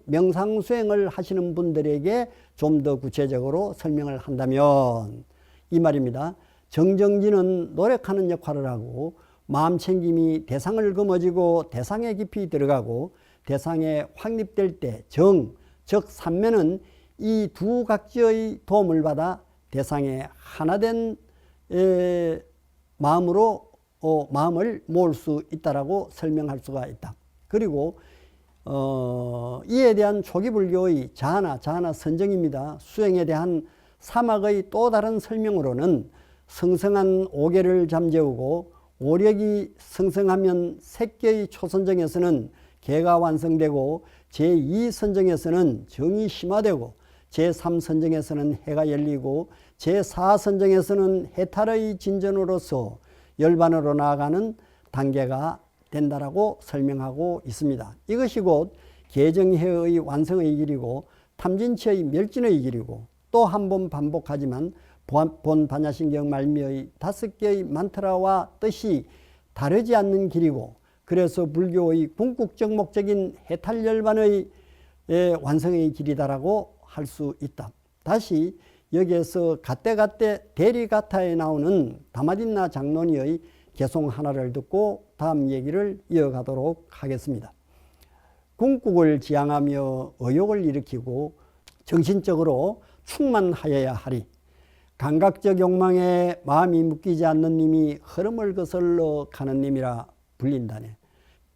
명상수행을 하시는 분들에게 좀 더 구체적으로 설명을 한다면 이 말입니다. 정정진은 노력하는 역할을 하고, 마음챙김이 대상을 거머쥐고 대상에 깊이 들어가고 대상에 확립될 때 정, 즉 삼매는 이 2각지의 도움을 받아 대상에 하나된 마음을 모을 수 있다라고 설명할 수가 있다. 그리고 이에 대한 초기 불교의 자나 선정입니다. 수행에 대한 사막의 또 다른 설명으로는 성성한 오계를 잠재우고, 오력이 성성하면 색계의 초선정에서는 개가 완성되고, 제2선정에서는 정이 심화되고, 제3선정에서는 해가 열리고, 제4선정에서는 해탈의 진전으로서 열반으로 나아가는 단계가 된다라고 설명하고 있습니다. 이것이 곧 개정해의 완성의 길이고 탐진치의 멸진의 길이고, 또 한 번 반복하지만 본 반야신경 말미의 5개의 만트라와 뜻이 다르지 않는 길이고, 그래서 불교의 궁극적 목적인 해탈열반의 완성의 길이다라고 할 수 있다. 다시 여기에서 갓대갓대 대리가타에 나오는 다마딘나 장로니의 개송 하나를 듣고 다음 얘기를 이어가도록 하겠습니다. 궁극을 지향하며 의욕을 일으키고 정신적으로 충만하여야 하리. 감각적 욕망에 마음이 묶이지 않는 님이 흐름을 거슬러 가는 님이라 불린다네.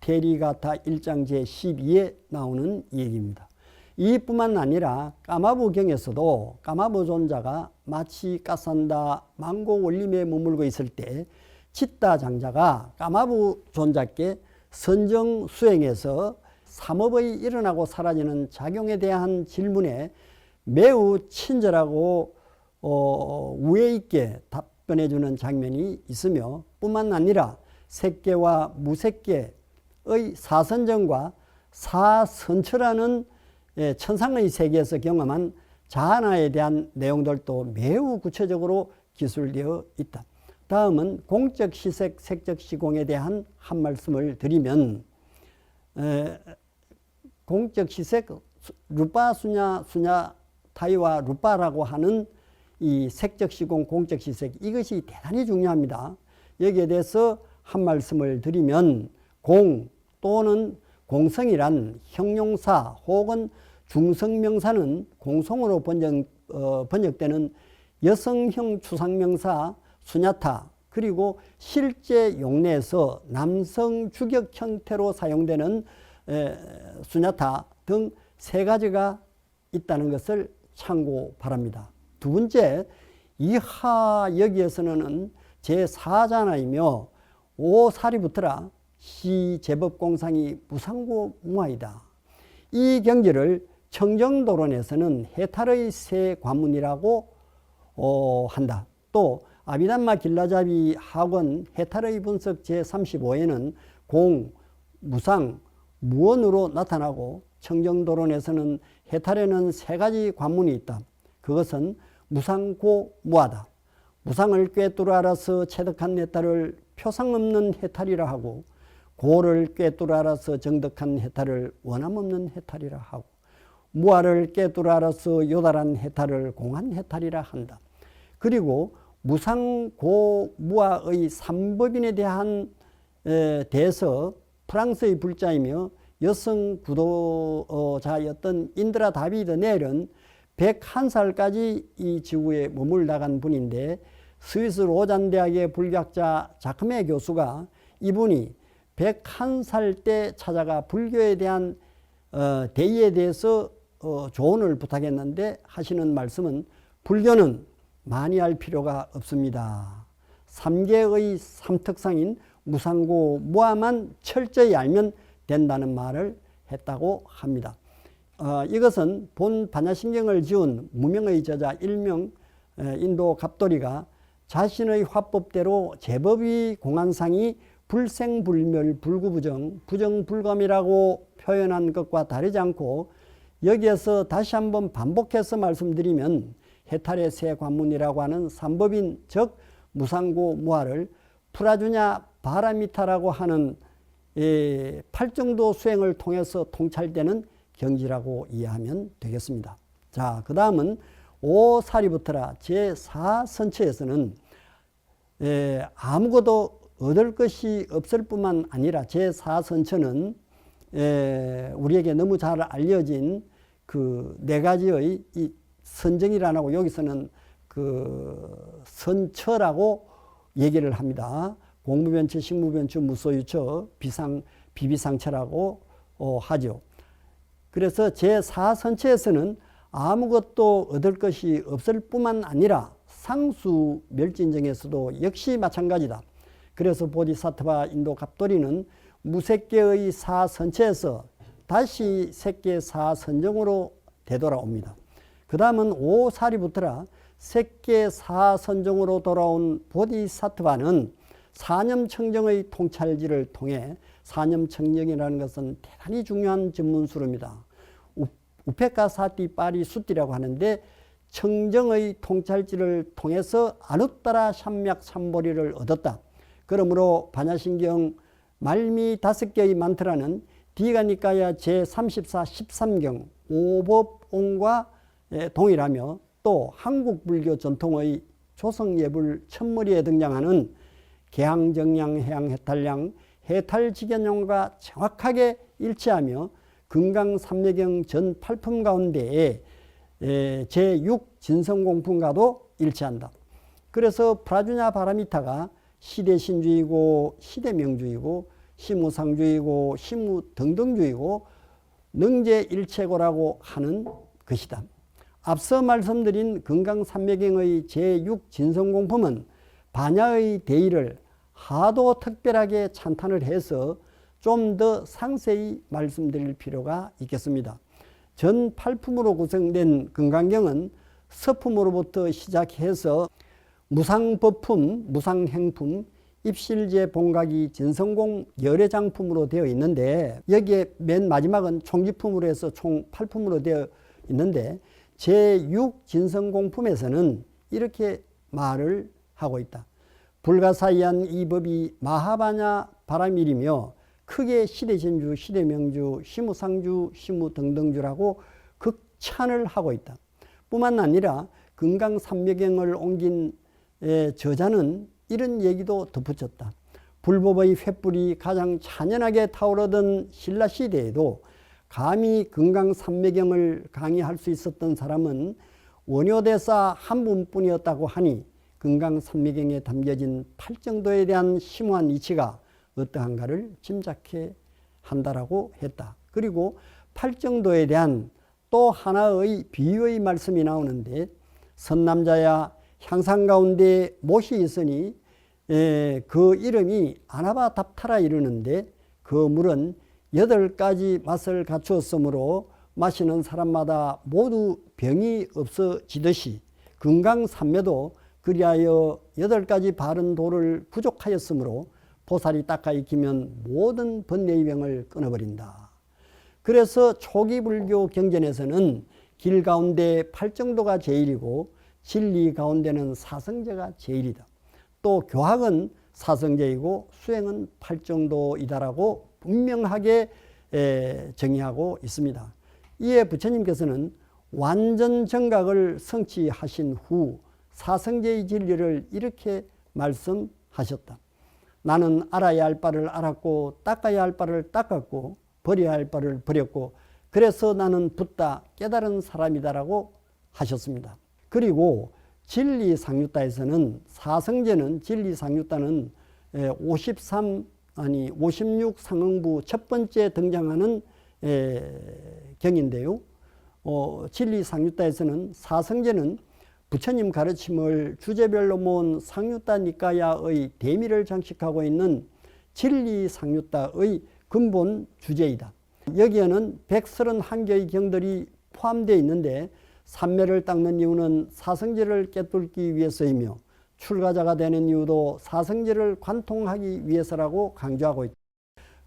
대리가타 1장 제12에 나오는 얘기입니다. 이뿐만 아니라 까마부경에서도 까마부 존자가 마치 가산다 망고 원림에 머물고 있을 때 치따 장자가 까마부 존자께 선정 수행에서 삼업의 일어나고 사라지는 작용에 대한 질문에 매우 친절하고 우애 있게 답변해 주는 장면이 있으며 뿐만 아니라 색계와 무색계의 사선정과 사선처라는 천상의 세계에서 경험한 자아나에 대한 내용들도 매우 구체적으로 기술되어 있다. 다음은 공적시색, 색적시공에 대한 한 말씀을 드리면 공적시색, 루파, 수냐, 타이와 루파라고 하는 이 색적시공, 공적시색 이것이 대단히 중요합니다. 여기에 대해서 한 말씀을 드리면 공 또는 공성이란 형용사 혹은 중성명사는 공성으로 번역되는 여성형 추상명사 수냐타 그리고 실제 용례에서 남성 주격 형태로 사용되는 수냐타 등 세 가지가 있다는 것을 참고 바랍니다. 두 번째, 이하 여기에서는 제4자나이며 오사리부터라 시제법공상이 무상고 무아이다. 이 경지를 청정도론에서는 해탈의 세 관문이라고 한다. 또 아비담마 길라자비 학원 해탈의 분석 제35에는 공, 무상, 무언으로 나타나고 청정도론에서는 해탈에는 세 가지 관문이 있다. 그것은 무상고 무하다. 무상을 꿰뚫어 알아서 체득한 해탈을 표상 없는 해탈이라 하고 고를 꿰뚫어 알아서 정득한 해탈을 원함 없는 해탈이라 하고 무아를 꿰뚫어 알아서 요달한 해탈을 공한 해탈이라 한다. 그리고 무상고 무아의 삼법인에 대해서 프랑스의 불자이며 여성 구도자였던 인드라 다비드 넬은 101살까지 이 지구에 머물다간 분인데 스위스 로잔 대학의 불교학자 자크메 교수가 이분이 101살 때 찾아가 불교에 대한 대의에 대해서 조언을 부탁했는데 하시는 말씀은 불교는 많이 알 필요가 없습니다. 3계의 삼특상인 무상고 무아만 철저히 알면 된다는 말을 했다고 합니다. 이것은 본 반야심경을 지은 무명의 저자 일명 인도 갑돌이가 자신의 화법대로 제법의 공안상이 불생불멸 불구부정 부정불감이라고 표현한 것과 다르지 않고 여기에서 다시 한번 반복해서 말씀드리면 해탈의 세 관문이라고 하는 삼법인 즉 무상고 무아를 프라주냐 바라미타라고 하는 팔정도 수행을 통해서 통찰되는 경지라고 이해하면 되겠습니다. 자, 그 다음은 오사리부터라 제4선처에서는 아무것도 얻을 것이 없을 뿐만 아니라 제4선처는 우리에게 너무 잘 알려진 그 네 가지의 이 선정이라고 여기서는 그 선처라고 얘기를 합니다. 공무변처, 식무변처, 무소유처, 비비상처라고 하죠. 그래서 제4선처에서는 아무것도 얻을 것이 없을 뿐만 아니라 상수멸진정에서도 역시 마찬가지다. 그래서 보디사트바 인도 갑돌이는 무색계의 사선처에서 다시 색계 사선정으로 되돌아옵니다. 그 다음은 오사리부터라 색계 사선정으로 돌아온 보디사트바는 사념청정의 통찰지를 통해 사념청정이라는 것은 대단히 중요한 전문수로입니다. 우페카사티 파리 수띠라고 하는데 청정의 통찰지를 통해서 아누따라 삼맥 삼보리를 얻었다. 그러므로 반야심경 말미 5개의 만트라는 디가니까야 제34 13경 오법옹과 동일하며 또 한국 불교 전통의 조성예불 첫머리에 등장하는 개항정량, 해양해탈량, 해탈직연용과 정확하게 일치하며 금강산매경 전 8품 가운데에 제6 진성공품과도 일치한다. 그래서 프라주냐 바라미타가 시대신주의고 시대명주의고 시무상주의고 시무등등주의고 능제일체고라고 하는 것이다. 앞서 말씀드린 금강산매경의 제6 진성공품은 반야의 대의를 하도 특별하게 찬탄을 해서 좀 더 상세히 말씀드릴 필요가 있겠습니다. 전 8품으로 구성된 금강경은 서품으로부터 시작해서 무상법품, 무상행품, 입실제 봉각이 진성공 열애장품으로 되어 있는데 여기에 맨 마지막은 총지품으로 해서 총 8품으로 되어 있는데 제6 진성공품에서는 이렇게 말을 하고 있다. 불가사의한 이 법이 마하바냐 바라밀이며 크게 시대신주, 시대명주, 시무상주, 시무등등주라고 극찬을 하고 있다. 뿐만 아니라 금강산매경을 옮긴 저자는 이런 얘기도 덧붙였다. 불법의 횃불이 가장 찬연하게 타오르던 신라시대에도 감히 금강산매경을 강의할 수 있었던 사람은 원효대사 한 분뿐이었다고 하니 금강산매경에 담겨진 팔정도에 대한 심오한 이치가 어떠한가를 짐작해 한다라고 했다. 그리고 팔정도에 대한 또 하나의 비유의 말씀이 나오는데 선남자야 향상 가운데 못이 있으니 그 이름이 아나바답타라 이르는데 그 물은 8가지 맛을 갖추었으므로 마시는 사람마다 모두 병이 없어지듯이 금강산매도 그리하여 8가지 바른 도를 부족하였으므로 보살이 닦아 익히면 모든 번뇌의 병을 끊어버린다. 그래서 초기 불교 경전에서는 길 가운데 팔정도가 제일이고 진리 가운데는 사성제가 제일이다. 또 교학은 사성제이고 수행은 팔정도이다라고 분명하게 정의하고 있습니다. 이에 부처님께서는 완전 정각을 성취하신 후 사성제의 진리를 이렇게 말씀하셨다. 나는 알아야 할 바를 알았고 닦아야 할 바를 닦았고 버려야 할 바를 버렸고 그래서 나는 붙다 깨달은 사람이다라고 하셨습니다. 그리고 진리상유따에서는 사성제는 진리상유따는 56 상응부 첫 번째 등장하는 경인데요. 진리상유따에서는 사성제는 부처님 가르침을 주제별로 모은 상유따 니까야의 대미를 장식하고 있는 진리상유따의 근본 주제이다. 여기에는 131개의 경들이 포함되어 있는데 삼매를 닦는 이유는 사성제를 깨뚫기 위해서이며 출가자가 되는 이유도 사성제를 관통하기 위해서라고 강조하고 있다.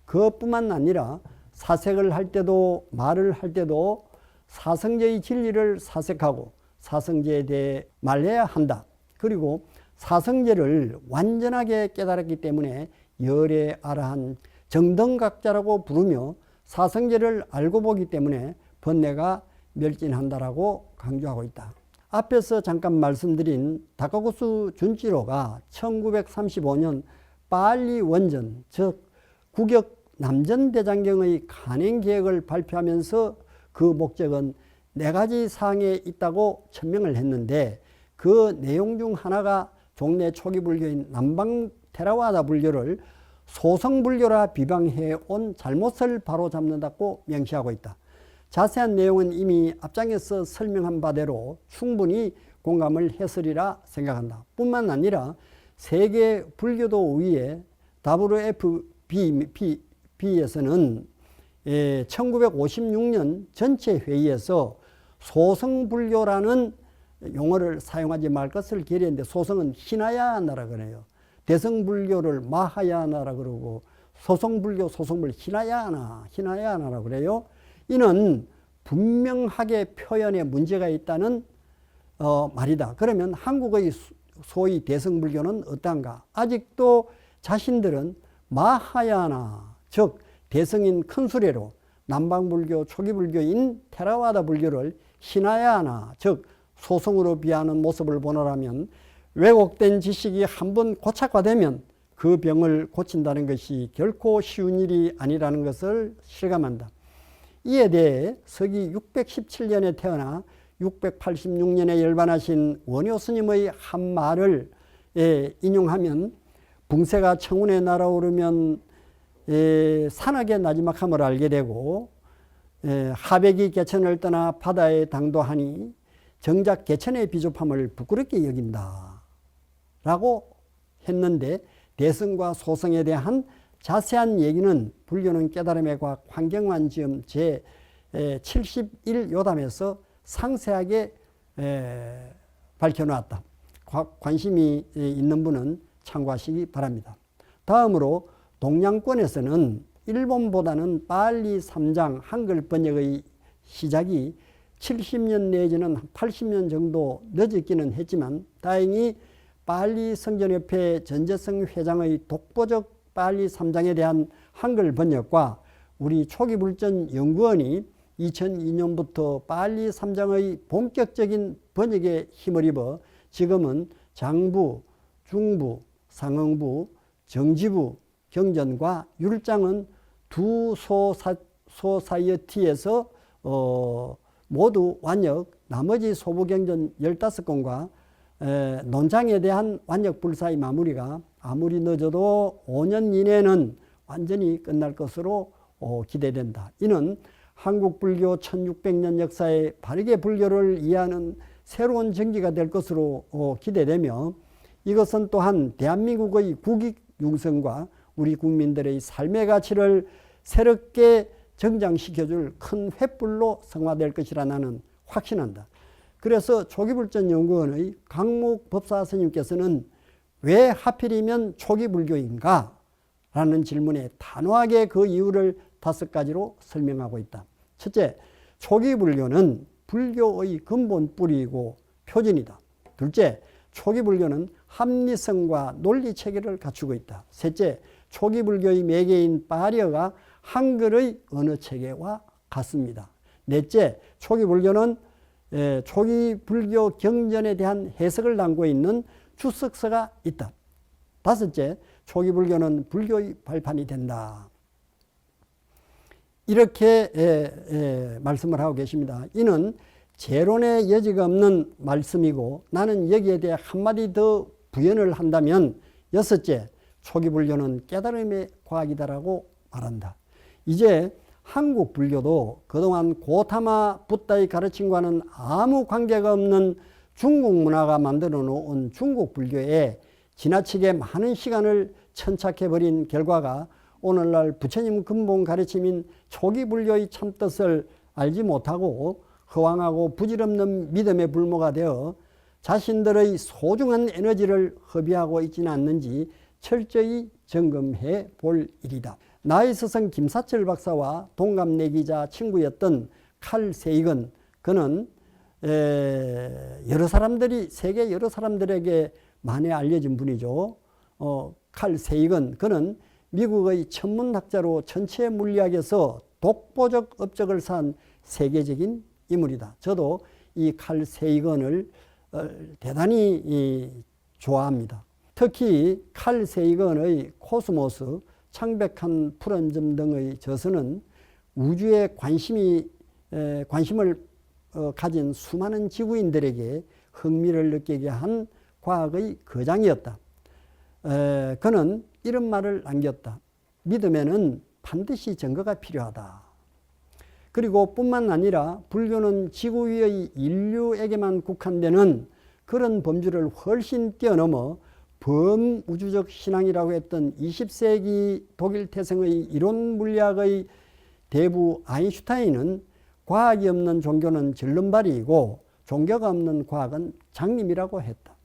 그것뿐만 아니라 사색을 할 때도 말을 할 때도 사성제의 진리를 사색하고 사성제에 대해 말해야 한다. 그리고 사성제를 완전하게 깨달았기 때문에 열애 아라한 정등각자라고 부르며 사성제를 알고 보기 때문에 번뇌가 멸진한다라고 강조하고 있다. 앞에서 잠깐 말씀드린 다카구수 준치로가 1935년 빨리 원전, 즉 국역 남전대장경의 간행계획을 발표하면서 그 목적은 4가지 사항에 있다고 천명을 했는데 그 내용 중 하나가 종래 초기 불교인 남방 테라와다 불교를 소성불교라 비방해 온 잘못을 바로잡는다고 명시하고 있다. 자세한 내용은 이미 앞장에서 설명한 바대로 충분히 공감을 했으리라 생각한다. 뿐만 아니라 세계 불교도 의회 WFB에서는 1956년 전체 회의에서 소성불교라는 용어를 사용하지 말 것을 결의했는데 소성은 히나야나라 그래요. 대성불교를 마하야나라 그러고 소성불교 히나야나라 그래요. 이는 분명하게 표현에 문제가 있다는 말이다. 그러면 한국의 소위 대성불교는 어떤가? 아직도 자신들은 마하야나 즉 대성인 큰 수레로 남방불교 초기불교인 테라와다 불교를 히나야나 즉 소송으로 비하하는 모습을 보노라면 왜곡된 지식이 한번 고착화되면 그 병을 고친다는 것이 결코 쉬운 일이 아니라는 것을 실감한다. 이에 대해 서기 617년에 태어나 686년에 열반하신 원효 스님의 한 말을 인용하면 붕세가 청운에 날아오르면 산악의 나지막함을 알게 되고 하백이 개천을 떠나 바다에 당도하니 정작 개천의 비좁함을 부끄럽게 여긴다 라고 했는데, 대성과 소성에 대한 자세한 얘기는 불교는 깨달음의 과학 환경완지음 제71요담에서 상세하게 밝혀놓았다. 관심이 있는 분은 참고하시기 바랍니다. 다음으로 동양권에서는 일본보다는 빨리 3장 한글 번역의 시작이 70년 내지는 80년 정도 늦었기는 했지만 다행히 빨리 성전협회 전재성 회장의 독보적 빨리 3장에 대한 한글 번역과 우리 초기불전연구원이 2002년부터 빨리 3장의 본격적인 번역에 힘을 입어 지금은 장부, 중부, 상응부, 정지부, 경전과 율장은 두 소사이어티에서 모두 완역, 나머지 소부경전 15권과 논장에 대한 완역 불사의 마무리가 아무리 늦어도 5년 이내는 완전히 끝날 것으로 기대된다. 이는 한국 불교 1600년 역사에 바르게 불교를 이해하는 새로운 전기가 될 것으로 기대되며, 이것은 또한 대한민국의 국익 융성과 우리 국민들의 삶의 가치를 새롭게 정장시켜줄 큰 횃불로 성화될 것이라 나는 확신한다. 그래서 초기불전연구원의 강목 법사 스님께서는 왜 하필이면 초기불교인가? 라는 질문에 단호하게 그 이유를 5가지로 설명하고 있다. 첫째, 초기불교는 불교의 근본 뿌리이고 표준이다. 둘째, 초기불교는 합리성과 논리체계를 갖추고 있다. 셋째, 초기불교의 매개인 파리어가 한글의 언어체계와 같습니다. 넷째, 초기불교는 초기불교 경전에 대한 해석을 담고 있는 주석서가 있다. 다섯째, 초기불교는 불교의 발판이 된다. 이렇게 말씀을 하고 계십니다. 이는 재론의 여지가 없는 말씀이고, 나는 여기에 대해 한마디 더 부연을 한다면 여섯째, 초기불교는 깨달음의 과학이다라고 말한다. 이제 한국 불교도 그동안 고타마 붓다의 가르침과는 아무 관계가 없는 중국 문화가 만들어 놓은 중국 불교에 지나치게 많은 시간을 천착해버린 결과가 오늘날 부처님 근본 가르침인 초기 불교의 참뜻을 알지 못하고 허황하고 부질없는 믿음의 불모가 되어 자신들의 소중한 에너지를 허비하고 있지는 않는지 철저히 점검해 볼 일이다. 나의 스승 김사철 박사와 동갑내기자 친구였던 칼 세이건, 그는 여러 사람들이, 세계 여러 사람들에게 많이 알려진 분이죠. 칼 세이건, 그는 미국의 천문학자로 천체 물리학에서 독보적 업적을 산 세계적인 인물이다. 저도 이 칼 세이건을 대단히 좋아합니다. 특히 칼 세이건의 코스모스, 창백한 푸른 점 등의 저서는 우주에 관심을 가진 수많은 지구인들에게 흥미를 느끼게 한 과학의 거장이었다. 그는 이런 말을 남겼다. 믿음에는 반드시 증거가 필요하다. 그리고 뿐만 아니라 불교는 지구 위의 인류에게만 국한되는 그런 범주를 훨씬 뛰어넘어 범우주적 신앙이라고 했던 20세기 독일 태생의 이론 물리학의 대부 아인슈타인은 과학이 없는 종교는 절름발이이고 종교가 없는 과학은 장님이라고 했다.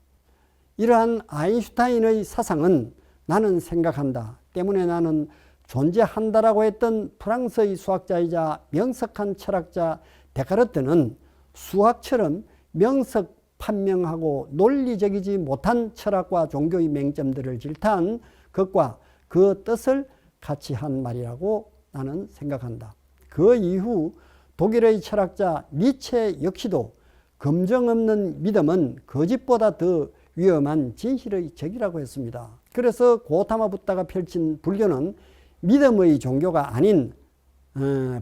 이러한 아인슈타인의 사상은 나는 생각한다 때문에 나는 존재한다라고 했던 프랑스의 수학자이자 명석한 철학자 데카르트는 수학처럼 명석 판명하고 논리적이지 못한 철학과 종교의 맹점들을 질타한 것과 그 뜻을 같이 한 말이라고 나는 생각한다. 그 이후 독일의 철학자 니체 역시도 검증 없는 믿음은 거짓보다 더 위험한 진실의 적이라고 했습니다. 그래서 고타마 붓다가 펼친 불교는 믿음의 종교가 아닌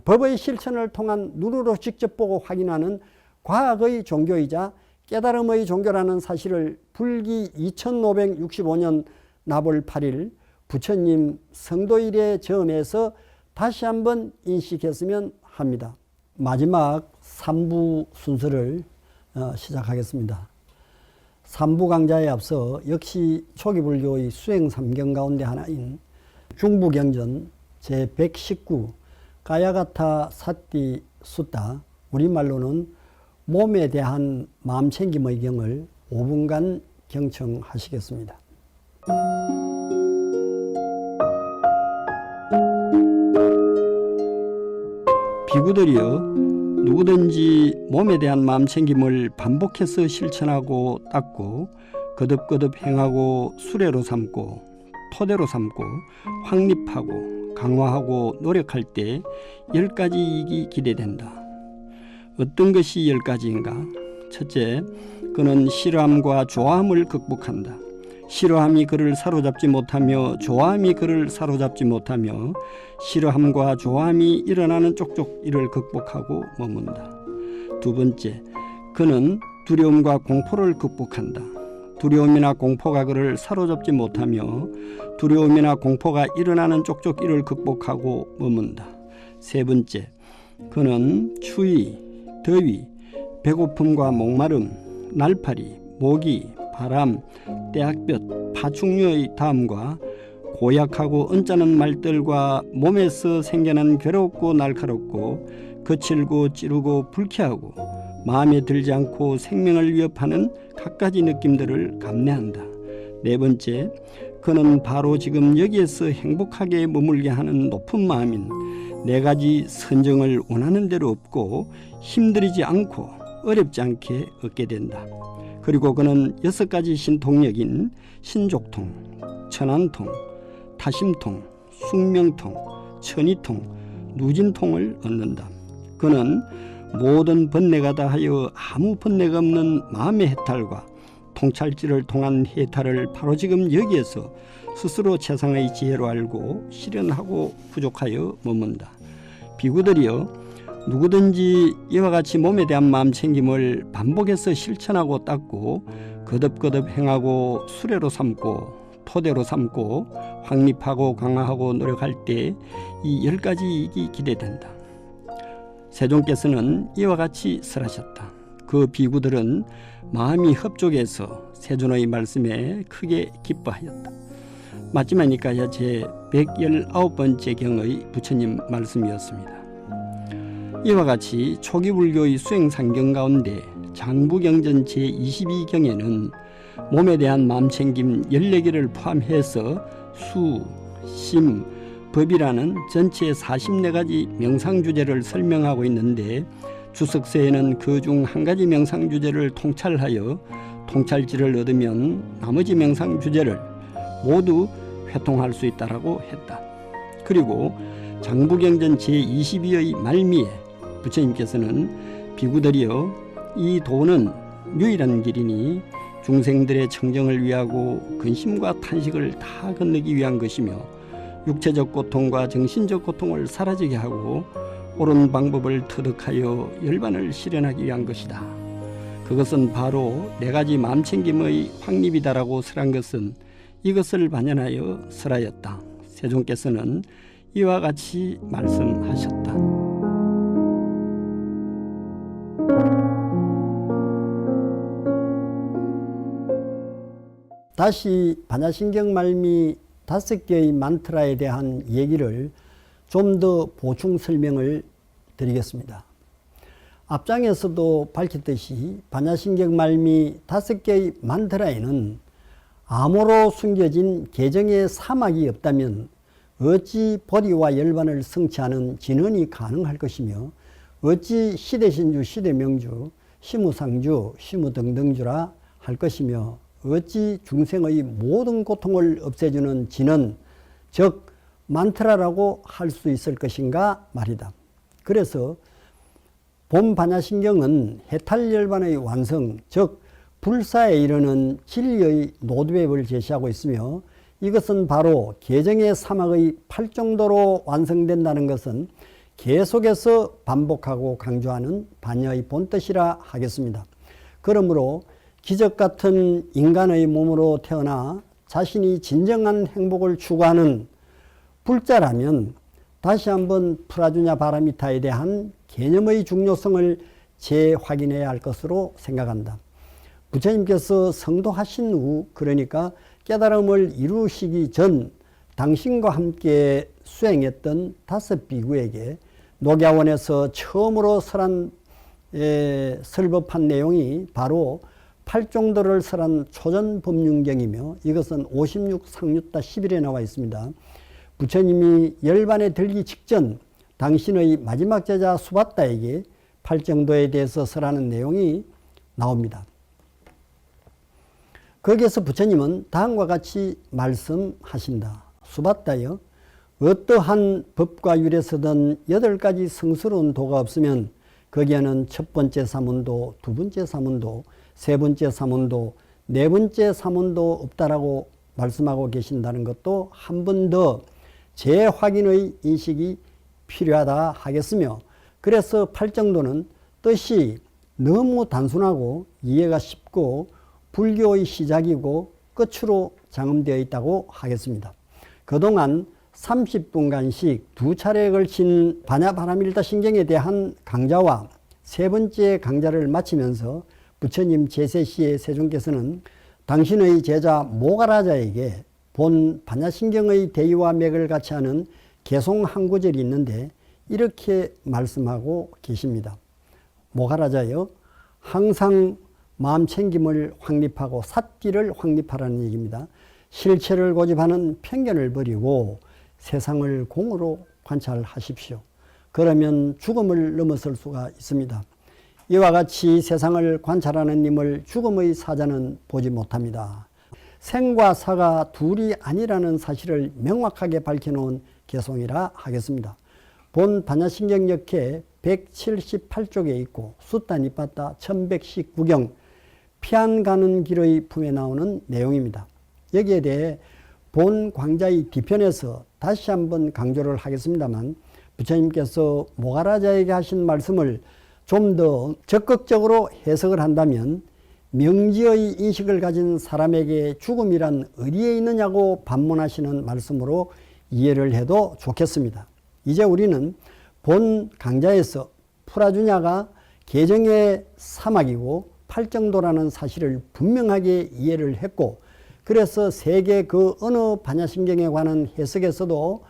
법의 실천을 통한 눈으로 직접 보고 확인하는 과학의 종교이자 깨달음의 종교라는 사실을 불기 2565년 나볼 8일 부처님 성도일의 점에서 다시 한번 인식했으면 합니다. 마지막 3부 순서를 시작하겠습니다. 3부 강좌에 앞서 역시 초기 불교의 수행 3경 가운데 하나인 중부경전 제119 가야가타 사띠 숫다, 우리말로는 몸에 대한 마음챙김의 경을 5분간 경청하시겠습니다. 비구들이여, 누구든지 몸에 대한 마음챙김을 반복해서 실천하고 닦고 거듭거듭 행하고 수레로 삼고 토대로 삼고 확립하고 강화하고 노력할 때 10가지 이익이 기대된다. 어떤 것이 10가지인가? 첫째, 그는 싫어함과 좋아함을 극복한다. 싫어함이 그를 사로잡지 못하며 좋아함이 그를 사로잡지 못하며 싫어함과 좋아함이 일어나는 쪽쪽 이를 극복하고 머문다. 두 번째, 그는 두려움과 공포를 극복한다. 두려움이나 공포가 그를 사로잡지 못하며 두려움이나 공포가 일어나는 쪽쪽 이를 극복하고 머문다. 세 번째, 그는 추위, 더위, 배고픔과 목마름, 날파리, 모기, 바람, 떼약볕, 파충류의 다음과 고약하고 언짢은 말들과 몸에서 생겨난 괴롭고 날카롭고 거칠고 찌르고 불쾌하고 마음에 들지 않고 생명을 위협하는 갖가지 느낌들을 감내한다. 네 번째, 그는 바로 지금 여기에서 행복하게 머물게 하는 높은 마음인 4가지 선정을 원하는 대로 얻고 힘들이지 않고 어렵지 않게 얻게 된다. 그리고 그는 6가지 신통력인 신족통, 천안통, 타심통, 숙명통, 천이통, 누진통을 얻는다. 그는 모든 번뇌가 다하여 아무 번뇌가 없는 마음의 해탈과 통찰지를 통한 해탈을 바로 지금 여기에서 스스로 최상의 지혜로 알고 실현하고 부족하여 머문다. 비구들이여, 누구든지 이와 같이 몸에 대한 마음챙김을 반복해서 실천하고 닦고 거듭거듭 행하고 수레로 삼고 토대로 삼고 확립하고 강화하고 노력할 때 이 10가지 이익이 기대된다. 세존께서는 이와 같이 설하셨다. 그 비구들은 마음이 흡족해서 세존의 말씀에 크게 기뻐하였다. 마지막이니까 제 119번째 경의 부처님 말씀이었습니다. 이와 같이 초기 불교의 수행상경 가운데 장부경전 제22경에는 몸에 대한 마음챙김 14개를 포함해서 수, 심, 법이라는 전체 44가지 명상주제를 설명하고 있는데 주석서에는 그 중 한 가지 명상주제를 통찰하여 통찰지를 얻으면 나머지 명상주제를 모두 회통할 수 있다라고 했다. 그리고 장부경전 제22의 말미에 부처님께서는 비구들이여, 이 도는 유일한 길이니 중생들의 청정을 위하고 근심과 탄식을 다 건너기 위한 것이며 육체적 고통과 정신적 고통을 사라지게 하고 옳은 방법을 터득하여 열반을 실현하기 위한 것이다. 그것은 바로 4가지 마음챙김의 확립이다라고 설한 것은 이것을 반영하여 설하였다. 세존께서는 이와 같이 말씀하셨다. 다시 반야신경 말미 5개의 만트라에 대한 얘기를 좀 더 보충 설명을 드리겠습니다. 앞장에서도 밝혔듯이 반야신경 말미 5개의 만트라에는 암호로 숨겨진 계정의 사막이 없다면 어찌 보리와 열반을 성취하는 진언이 가능할 것이며 어찌 시대신주, 시대명주, 시무상주, 시무등등주라 할 것이며 어찌 중생의 모든 고통을 없애주는 진언, 즉 만트라라고 할 수 있을 것인가 말이다. 그래서 본 반야신경은 해탈열반의 완성, 즉 불사에 이르는 진리의 로드맵을 제시하고 있으며 이것은 바로 개정의 사막의 8정도로 완성된다는 것은 계속해서 반복하고 강조하는 반야의 본뜻이라 하겠습니다. 그러므로 기적 같은 인간의 몸으로 태어나 자신이 진정한 행복을 추구하는 불자라면 다시 한번 프라주냐 바라미타에 대한 개념의 중요성을 재확인해야 할 것으로 생각한다. 부처님께서 성도하신 후, 그러니까 깨달음을 이루시기 전 당신과 함께 수행했던 5비구에게 녹야원에서 처음으로 설법한 내용이 바로 8정도를 설한 초전법륜경이며 이것은 56상류따 11에 나와 있습니다. 부처님이 열반에 들기 직전 당신의 마지막 제자 수바다에게 8정도에 대해서 설하는 내용이 나옵니다. 거기에서 부처님은 다음과 같이 말씀하신다. 수바다여, 어떠한 법과 율에서든 8가지 성스러운 도가 없으면 거기에는 첫 번째 사문도, 두 번째 사문도, 세 번째 사문도, 네 번째 사문도 없다라고 말씀하고 계신다는 것도 한 번 더 재확인의 인식이 필요하다 하겠으며, 그래서 8정도는 뜻이 너무 단순하고 이해가 쉽고 불교의 시작이고 끝으로 장음되어 있다고 하겠습니다. 그동안 30분간씩 2차례에 걸친 반야바라밀다 신경에 대한 강좌와 세 번째 강좌를 마치면서 부처님 제세시의 세존께서는 당신의 제자 모가라자에게 본 반야신경의 대의와 맥을 같이 하는 개송 한 구절이 있는데 이렇게 말씀하고 계십니다. 모가라자여, 항상 마음 챙김을 확립하고 삿기를 확립하라는 얘기입니다. 실체를 고집하는 편견을 버리고 세상을 공으로 관찰하십시오. 그러면 죽음을 넘어설 수가 있습니다. 이와 같이 세상을 관찰하는 님을 죽음의 사자는 보지 못합니다. 생과 사가 둘이 아니라는 사실을 명확하게 밝혀놓은 개송이라 하겠습니다. 본 반야신경역회 178쪽에 있고 숫다 니빠따 1119경 피안 가는 길의 품에 나오는 내용입니다. 여기에 대해 본 광자의 뒤편에서 다시 한번 강조를 하겠습니다만, 부처님께서 모가라자에게 하신 말씀을 좀 더 적극적으로 해석을 한다면 명지의 인식을 가진 사람에게 죽음이란 어디에 있느냐고 반문하시는 말씀으로 이해를 해도 좋겠습니다. 이제 우리는 본 강좌에서 프라주냐가 개정의 사막이고 8정도라는 사실을 분명하게 이해를 했고, 그래서 세계 그 어느 반야신경에 관한 해석에서도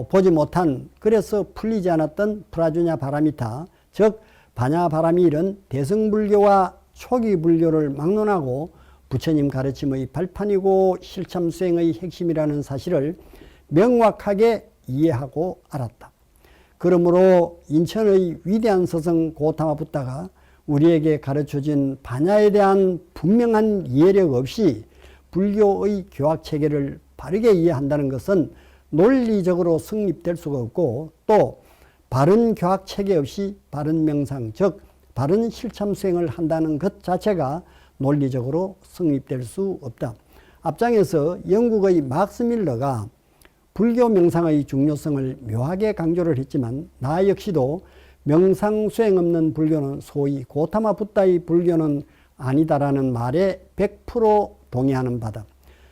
보지 못한, 그래서 풀리지 않았던 프라주냐 바라미타, 즉 반야바라밀은 대승불교와 초기 불교를 막론하고 부처님 가르침의 발판이고 실참수행의 핵심이라는 사실을 명확하게 이해하고 알았다. 그러므로 인천의 위대한 스승 고타마 붓다가 우리에게 가르쳐진 반야에 대한 분명한 이해력 없이 불교의 교학체계를 바르게 이해한다는 것은 논리적으로 성립될 수가 없고, 또 바른 교학체계 없이 바른 명상, 즉 바른 실참수행을 한다는 것 자체가 논리적으로 성립될 수 없다. 앞장에서 영국의 막스 밀러가 불교 명상의 중요성을 묘하게 강조를 했지만 나 역시도 명상 수행 없는 불교는 소위 고타마 붓다의 불교는 아니다라는 말에 100% 동의하는 바다.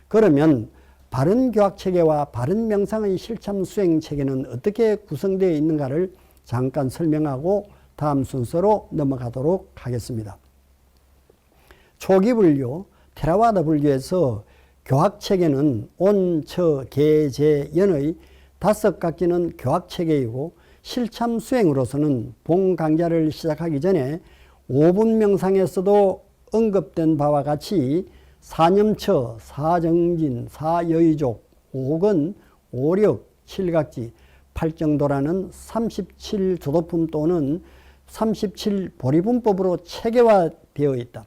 그러면 바른 교학체계와 바른 명상의 실참 수행 체계는 어떻게 구성되어 있는가를 잠깐 설명하고 다음 순서로 넘어가도록 하겠습니다. 초기 불교, 테라와다 불교에서 교학체계는 온, 처, 계, 제, 연의 5각기는 교학체계이고 실참 수행으로서는 본 강좌를 시작하기 전에 5분 명상에서도 언급된 바와 같이 사념처, 사정진, 사여의족, 오근, 오력, 칠각지, 8정도라는 37조도품 또는 37보리분법으로 체계화되어 있다.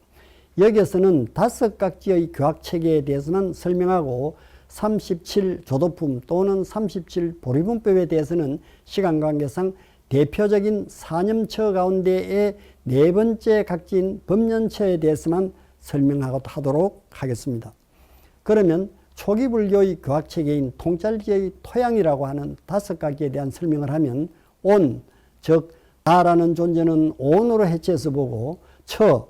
여기에서는 5각지의 교학체계에 대해서는 설명하고 37조도품 또는 37보리분법에 대해서는 시간관계상 대표적인 사념처 가운데의 네 번째 각지인 법년처에 대해서만 설명하도록 하겠습니다. 그러면 초기 불교의 교학체계인 통찰지의 토양이라고 하는 5가지에 대한 설명을 하면 온, 즉 나라는 존재는 온으로 해체해서 보고, 처,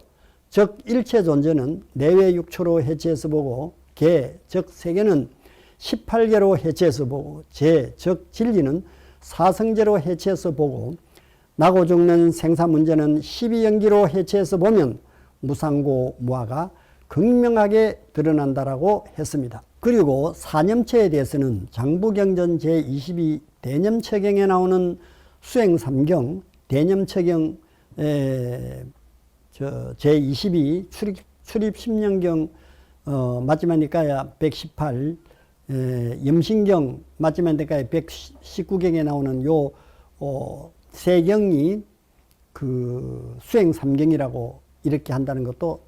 즉 일체 존재는 내외 육처로 해체해서 보고, 계, 즉 세계는 18개로 해체해서 보고, 제, 즉 진리는 사성제로 해체해서 보고, 나고 죽는 생사 문제는 12연기로 해체해서 보면 무상고 무아가 극명하게 드러난다라고 했습니다. 그리고 사념체에 대해서는 장부경전 제22 대념처경에 나오는 수행삼경 대념처경 제22 출입10년경 마지막니까야 118 염신경 마지막니까야 119경에 나오는 요 세 경이 그 수행삼경이라고 이렇게 한다는 것도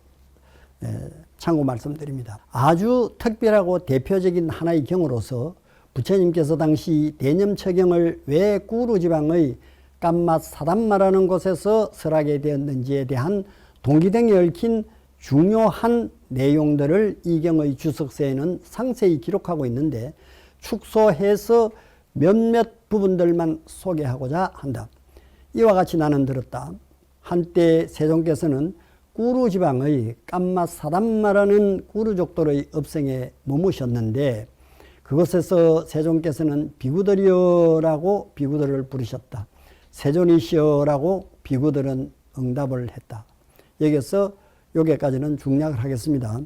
참고 말씀드립니다. 아주 특별하고 대표적인 하나의 경으로서 부처님께서 당시 대념처경을 왜 꾸루지방의 깜맛 사단마라는 곳에서 설하게 되었는지에 대한 동기 등에 얽힌 중요한 내용들을 이 경의 주석서에는 상세히 기록하고 있는데 축소해서 몇몇 부분들만 소개하고자 한다. 이와 같이 나는 들었다. 한때 세종께서는 꾸루지방의 깜맛 사단마라는 꾸루족들의 업생에 머무셨는데 그곳에서 세종께서는 비구들이여라고 비구들을 부르셨다. 세존이시여라고 비구들은 응답을 했다. 여기서 여기까지는 중략을 하겠습니다.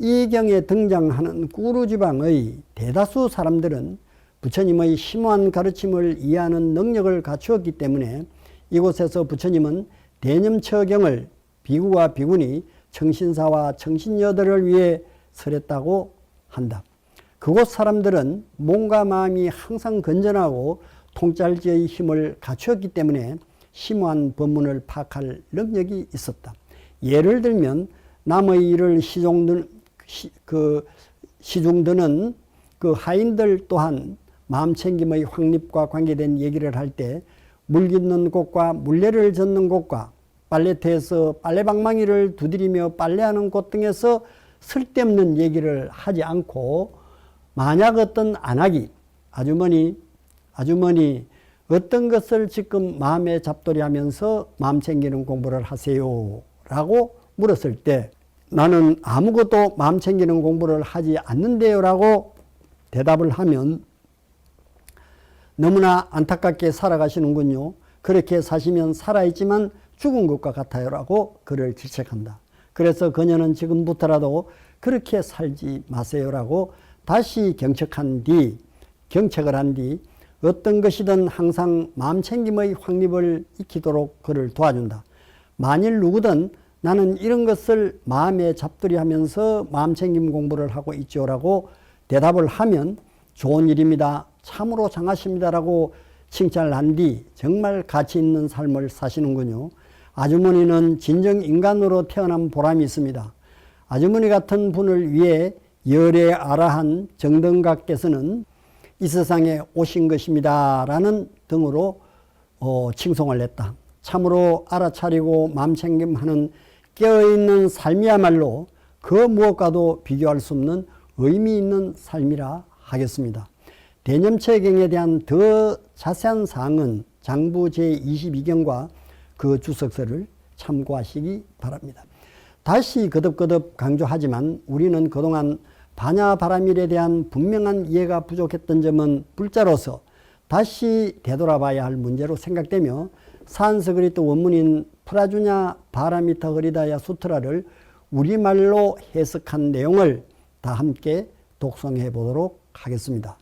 이 경에 등장하는 꾸루지방의 대다수 사람들은 부처님의 심오한 가르침을 이해하는 능력을 갖추었기 때문에 이곳에서 부처님은 대념처경을 비구와 비구니 청신사와 청신여들을 위해 설했다고 한다. 그곳 사람들은 몸과 마음이 항상 건전하고 통찰지의 힘을 갖추었기 때문에 심오한 법문을 파악할 능력이 있었다. 예를 들면 남의 일을 시중드는 그 하인들 또한 마음챙김의 확립과 관계된 얘기를 할 때 물 깃는 곳과 물레를 젓는 곳과 빨래터에서 빨래방망이를 두드리며 빨래하는 곳 등에서 쓸데없는 얘기를 하지 않고 만약 어떤 안하기 아주머니 어떤 것을 지금 마음에 잡돌이 하면서 마음 챙기는 공부를 하세요 라고 물었을 때 나는 아무것도 마음 챙기는 공부를 하지 않는데요 라고 대답을 하면 너무나 안타깝게 살아가시는군요. 그렇게 사시면 살아있지만 죽은 것과 같아요 라고 그를 질책한다. 그래서 그녀는 지금부터라도 그렇게 살지 마세요 라고 다시 경책을 한 뒤 어떤 것이든 항상 마음챙김의 확립을 익히도록 그를 도와준다. 만일 누구든 나는 이런 것을 마음에 잡들이 하면서 마음챙김 공부를 하고 있죠 라고 대답을 하면 좋은 일입니다. 참으로 장하십니다 라고 칭찬을 한 뒤 정말 가치 있는 삶을 사시는군요. 아주머니는 진정 인간으로 태어난 보람이 있습니다. 아주머니 같은 분을 위해 열애 아라한 정등각께서는 이 세상에 오신 것입니다 라는 등으로 칭송을 했다. 참으로 알아차리고 마음챙김하는 깨어있는 삶이야말로 그 무엇과도 비교할 수 없는 의미 있는 삶이라 하겠습니다. 대념처경에 대한 더 자세한 사항은 장부 제22경과 그 주석서를 참고하시기 바랍니다. 다시 거듭거듭 강조하지만 우리는 그동안 반야바라밀에 대한 분명한 이해가 부족했던 점은 불자로서 다시 되돌아봐야 할 문제로 생각되며 산스크리트 원문인 프라주냐 바라미타 흐리다야 수트라를 우리말로 해석한 내용을 다 함께 독송해 보도록 하겠습니다.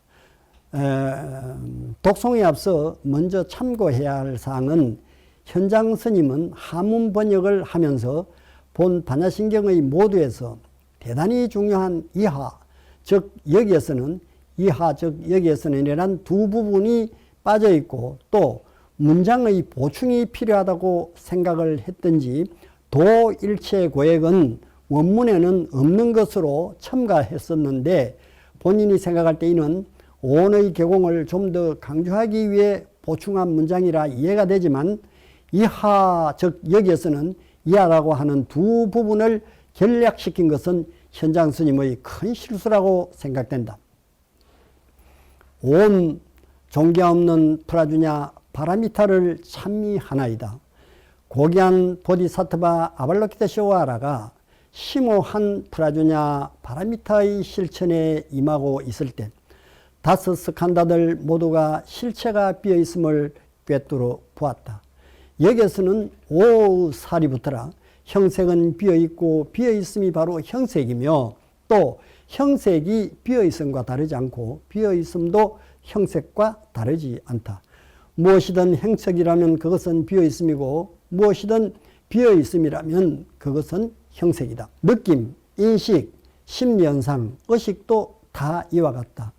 독송에 앞서 먼저 참고해야 할 사항은 현장 스님은 한문 번역을 하면서 본 반야신경의 모두에서 대단히 중요한 이하, 즉 여기에서는 이하, 즉 여기에서는 이란 두 부분이 빠져 있고 또 문장의 보충이 필요하다고 생각을 했던지 도일체 고액은 원문에는 없는 것으로 첨가했었는데 본인이 생각할 때 이는 오온의 개공을 좀 더 강조하기 위해 보충한 문장이라 이해가 되지만 이하, 즉 여기에서는 이하라고 하는 두 부분을 결략시킨 것은 현장 스님의 큰 실수라고 생각된다. 온 종교 없는 프라주냐 파라미타를 찬미하나이다. 고귀한 보디사트바 아발로키테시와라가 심오한 프라주냐 파라미타의 실천에 임하고 있을 때 다섯 스칸다들 모두가 실체가 비어있음을 꿰뚫어 보았다. 여기에서는 오 사리부터라 형색은 비어있고 비어있음이 바로 형색이며 또 형색이 비어있음과 다르지 않고 비어있음도 형색과 다르지 않다. 무엇이든 형색이라면 그것은 비어있음이고 무엇이든 비어있음이라면 그것은 형색이다. 느낌, 인식, 심리현상, 의식도 다 이와 같다.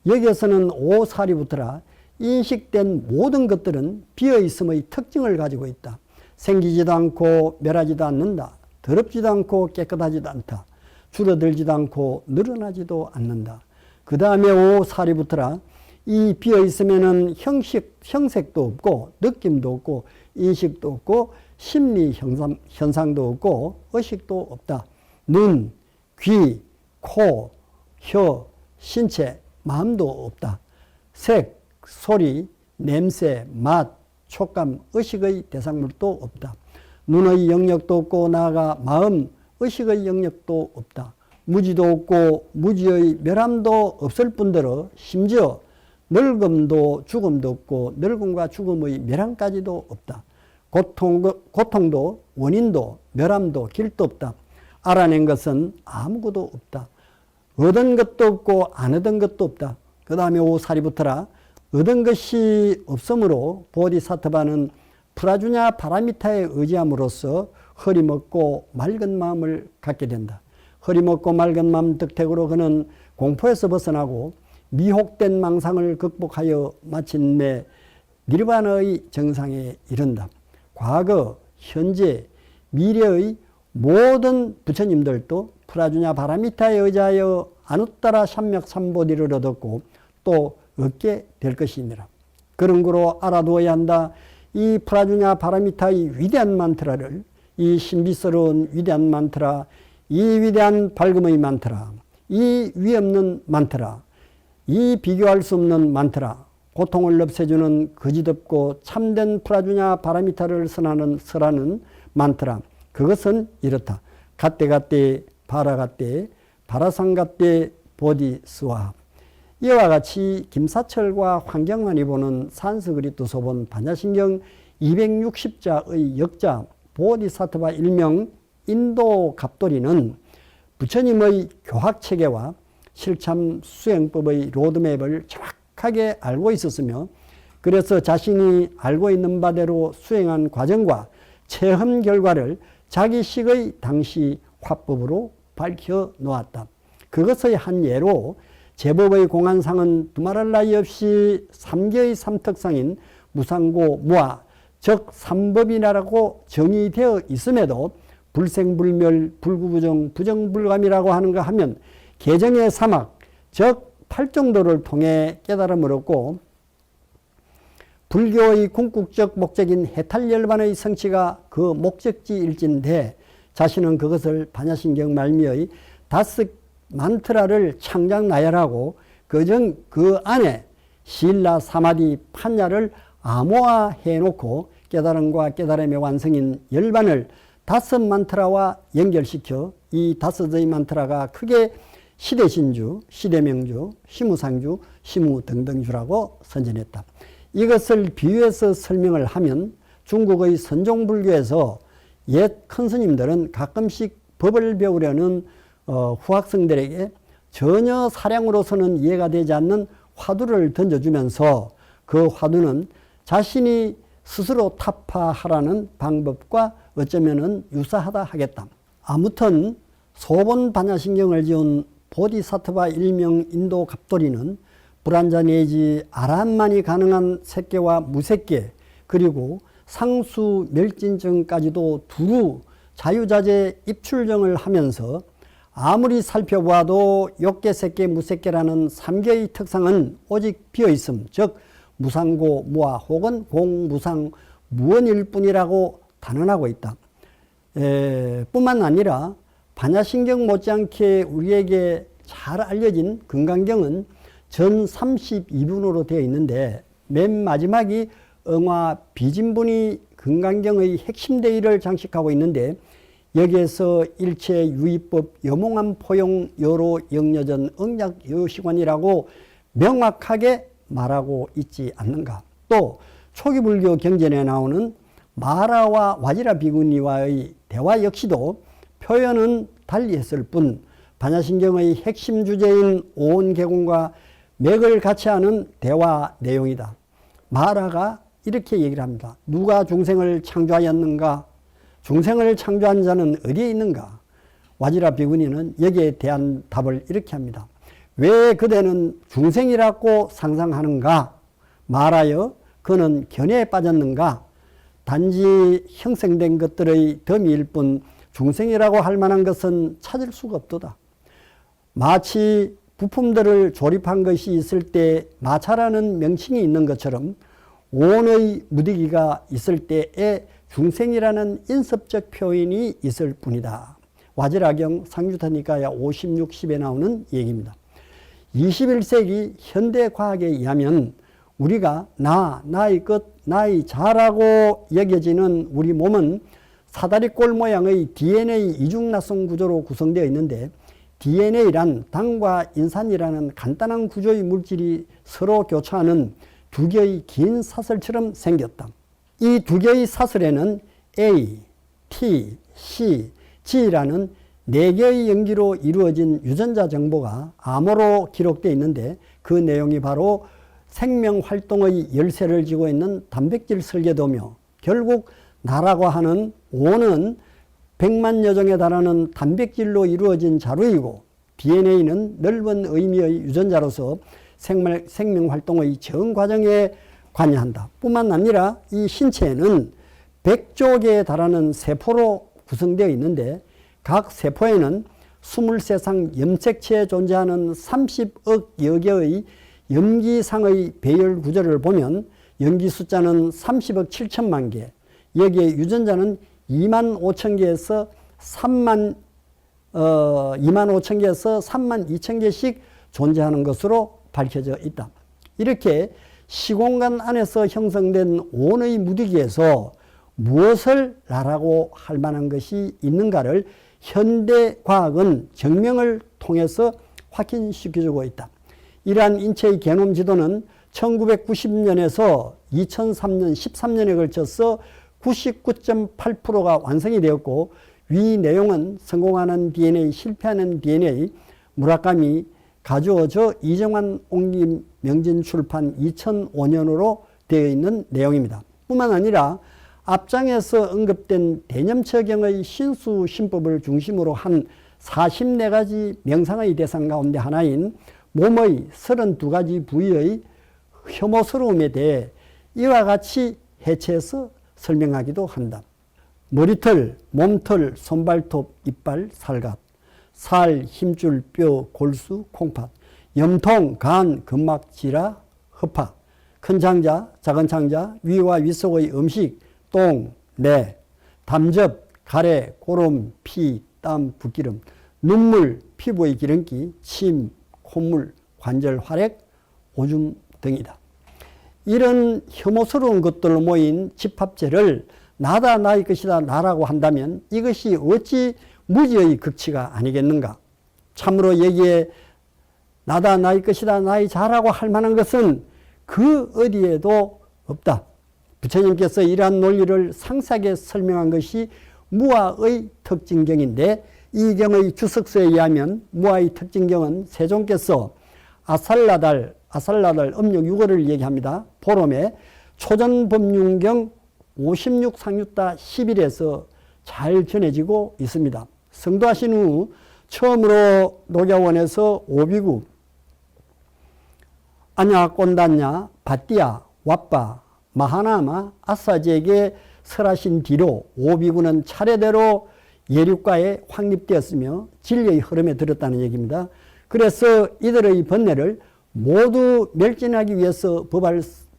여기에서는 오사리부터라 인식된 모든 것들은 비어있음의 특징을 가지고 있다. 생기지도 않고 멸하지도 않는다. 더럽지도 않고 깨끗하지도 않다. 줄어들지도 않고 늘어나지도 않는다. 그 다음에 오사리부터라 이 비어있으면은 형색도 없고 느낌도 없고 인식도 없고 심리 현상도 없고 의식도 없다. 눈, 귀, 코, 혀, 신체, 마음도 없다. 색, 소리, 냄새, 맛, 촉감, 의식의 대상물도 없다. 눈의 영역도 없고 나아가 마음, 의식의 영역도 없다. 무지도 없고 무지의 멸함도 없을 뿐더러 심지어 늙음도 죽음도 없고 늙음과 죽음의 멸함까지도 없다. 고통도 원인도 멸함도 길도 없다. 알아낸 것은 아무것도 없다. 얻은 것도 없고 안 얻은 것도 없다. 그 다음에 오사리부터라 얻은 것이 없으므로 보디사트바는 프라주냐 파라미타에 의지함으로써 허리먹고 맑은 마음을 갖게 된다. 허리먹고 맑은 마음 득택으로 그는 공포에서 벗어나고 미혹된 망상을 극복하여 마침내 니르바나의 정상에 이른다. 과거, 현재, 미래의 모든 부처님들도 프라주냐 파라미타에 의지하여 아누따라 삼맥삼보디를 얻었고 또 얻게 될 것이니라. 그런 거로 알아두어야 한다. 이 프라주냐 파라미타의 위대한 만트라를, 이 신비스러운 위대한 만트라, 이 위대한 밝음의 만트라, 이 위없는 만트라, 이 비교할 수 없는 만트라, 고통을 없애주는 거짓없고 참된 프라주냐 파라미타를 설하는 만트라. 그것은 이렇다. 갓대갓대 바라갓대 바라상갓대 보디스와. 이와 같이 김사철과 황경만이 보는 산스그리트 소본 반야신경 260자의 역자 보디사트바 일명 인도 갑돌이는 부처님의 교학체계와 실참 수행법의 로드맵을 정확하게 알고 있었으며 그래서 자신이 알고 있는 바대로 수행한 과정과 체험 결과를 자기식의 당시 화법으로 밝혀 놓았다. 그것의 한 예로 제법의 공안상은 두말할 나위 없이 삼계의 삼특상인 무상고 무아 즉 삼법이라고 정의되어 있음에도 불생불멸 불구부정 부정불감이라고 하는가 하면 개정의 사막 즉 팔정도를 통해 깨달음을 얻고 불교의 궁극적 목적인 해탈열반의 성취가 그 목적지일진데 자신은 그것을 반야신경 말미의 다섯 만트라를 창작 나열하고 그중 그 안에 실라 사마디 판야를 암호화해 놓고 깨달음과 깨달음의 완성인 열반을 다섯 만트라와 연결시켜 이 다섯의 만트라가 크게 시대신주, 시대명주, 시무상주, 시무등등주라고 선전했다. 이것을 비유해서 설명을 하면 중국의 선종불교에서 옛 큰 스님들은 가끔씩 법을 배우려는 후학생들에게 전혀 사량으로서는 이해가 되지 않는 화두를 던져주면서 그 화두는 자신이 스스로 타파하라는 방법과 어쩌면은 유사하다 하겠다. 아무튼 소본 반야신경을 지은 보디사트바 일명 인도 갑돌이는 불안자 내지 아라한만이 가능한 색계와 무색계 그리고 상수 멸진증까지도 두루 자유자재 입출정을 하면서 아무리 살펴보아도 욕계, 색계, 무색계라는 삼계의 특성은 오직 비어있음, 즉 무상고 무아 혹은 공무상 무원일 뿐이라고 단언하고 있다. 뿐만 아니라 반야신경 못지않게 우리에게 잘 알려진 금강경은 전 32분으로 되어 있는데 맨 마지막이 응화 비진분이 금강경의 핵심 대의를 장식하고 있는데 여기에서 일체 유의법 여몽한 포용 여로 영여전 응약 여시관이라고 명확하게 말하고 있지 않는가. 또 초기 불교 경전에 나오는 마라와 와지라 비구니와의 대화 역시도 표현은 달리 했을 뿐 반야신경의 핵심 주제인 오온개공과 맥을 같이 하는 대화 내용이다. 마라가 이렇게 얘기를 합니다. 누가 중생을 창조하였는가? 중생을 창조한 자는 어디에 있는가? 와지라 비구니는 여기에 대한 답을 이렇게 합니다. 왜 그대는 중생이라고 상상하는가? 말하여 그는 견해에 빠졌는가? 단지 형성된 것들의 덤일 뿐 중생이라고 할 만한 것은 찾을 수가 없도다. 마치 부품들을 조립한 것이 있을 때 마차라는 명칭이 있는 것처럼 온의 무디기가 있을 때에 중생이라는 인섭적 표현이 있을 뿐이다. 와지라경 상유타니까야 56, 10에 나오는 얘기입니다. 21세기 현대과학에 의하면 우리가 나의 것, 나의 자라고 여겨지는 우리 몸은 사다리꼴 모양의 DNA 이중납성 구조로 구성되어 있는데 DNA란 당과 인산이라는 간단한 구조의 물질이 서로 교차하는 두 개의 긴 사슬처럼 생겼다. 이 두 개의 사슬에는 A, T, C, G라는 네 개의 연기로 이루어진 유전자 정보가 암호로 기록되어 있는데 그 내용이 바로 생명활동의 열쇠를 쥐고 있는 단백질 설계도며 결국 나라고 하는 O는 100만여 종에 달하는 단백질로 이루어진 자루이고 DNA는 넓은 의미의 유전자로서 생명활동의 전 과정에 관여한다. 뿐만 아니라 이 신체에는 100조 개에 달하는 세포로 구성되어 있는데 각 세포에는 23상 염색체에 존재하는 30억여 개의 염기상의 배열 구조를 보면 염기 숫자는 30억 7천만 개, 여기에 유전자는 2만 5천 개에서 3만 2천 개씩 존재하는 것으로 밝혀져 있다. 이렇게 시공간 안에서 형성된 온의 무디기에서 무엇을 나라고 할 만한 것이 있는가를 현대과학은 증명을 통해서 확인시켜주고 있다. 이러한 인체의 게놈 지도는 1990년에서 2003년, 13년에 걸쳐서 99.8%가 완성이 되었고 위 내용은 성공하는 DNA, 실패하는 DNA, 무라카미, 가주어저 이정환 옹김 명진 출판 2005년으로 되어 있는 내용입니다. 뿐만 아니라 앞장에서 언급된 대념처경의 신수 신법을 중심으로 한 44가지 명상의 대상 가운데 하나인 몸의 32가지 부위의 혐오스러움에 대해 이와 같이 해체해서 설명하기도 한다. 머리털, 몸털, 손발톱, 이빨, 살갑, 살, 힘줄, 뼈, 골수, 콩팥, 염통, 간, 근막, 지라, 허파, 큰 창자, 작은 창자, 위와 윗속의 음식, 똥, 내, 담접, 가래, 고름, 피, 땀, 붓기름, 눈물, 피부의 기름기, 침, 콧물, 관절 활액, 오줌 등이다. 이런 혐오스러운 것들로 모인 집합체를 나다 나의 것이다 나라고 한다면 이것이 어찌 무지의 극치가 아니겠는가. 참으로 여기에 나다 나의 것이다 나의 자라고 할 만한 것은 그 어디에도 없다. 부처님께서 이러한 논리를 상세하게 설명한 것이 무아의 특징경인데 이 경의 주석서에 의하면 무아의 특징경은 세종께서 아살라달 음력 6월을 얘기합니다. 보름에 초전법륜경 56상유따 10일에서 잘 전해지고 있습니다. 성도하신 후 처음으로 녹야원에서 오비구, 아냐꼰단냐, 바띠아, 왓바, 마하나마, 아사지에게 설하신 뒤로 오비구는 차례대로 예륙가에 확립되었으며 진리의 흐름에 들었다는 얘기입니다. 그래서 이들의 번뇌를 모두 멸진하기 위해서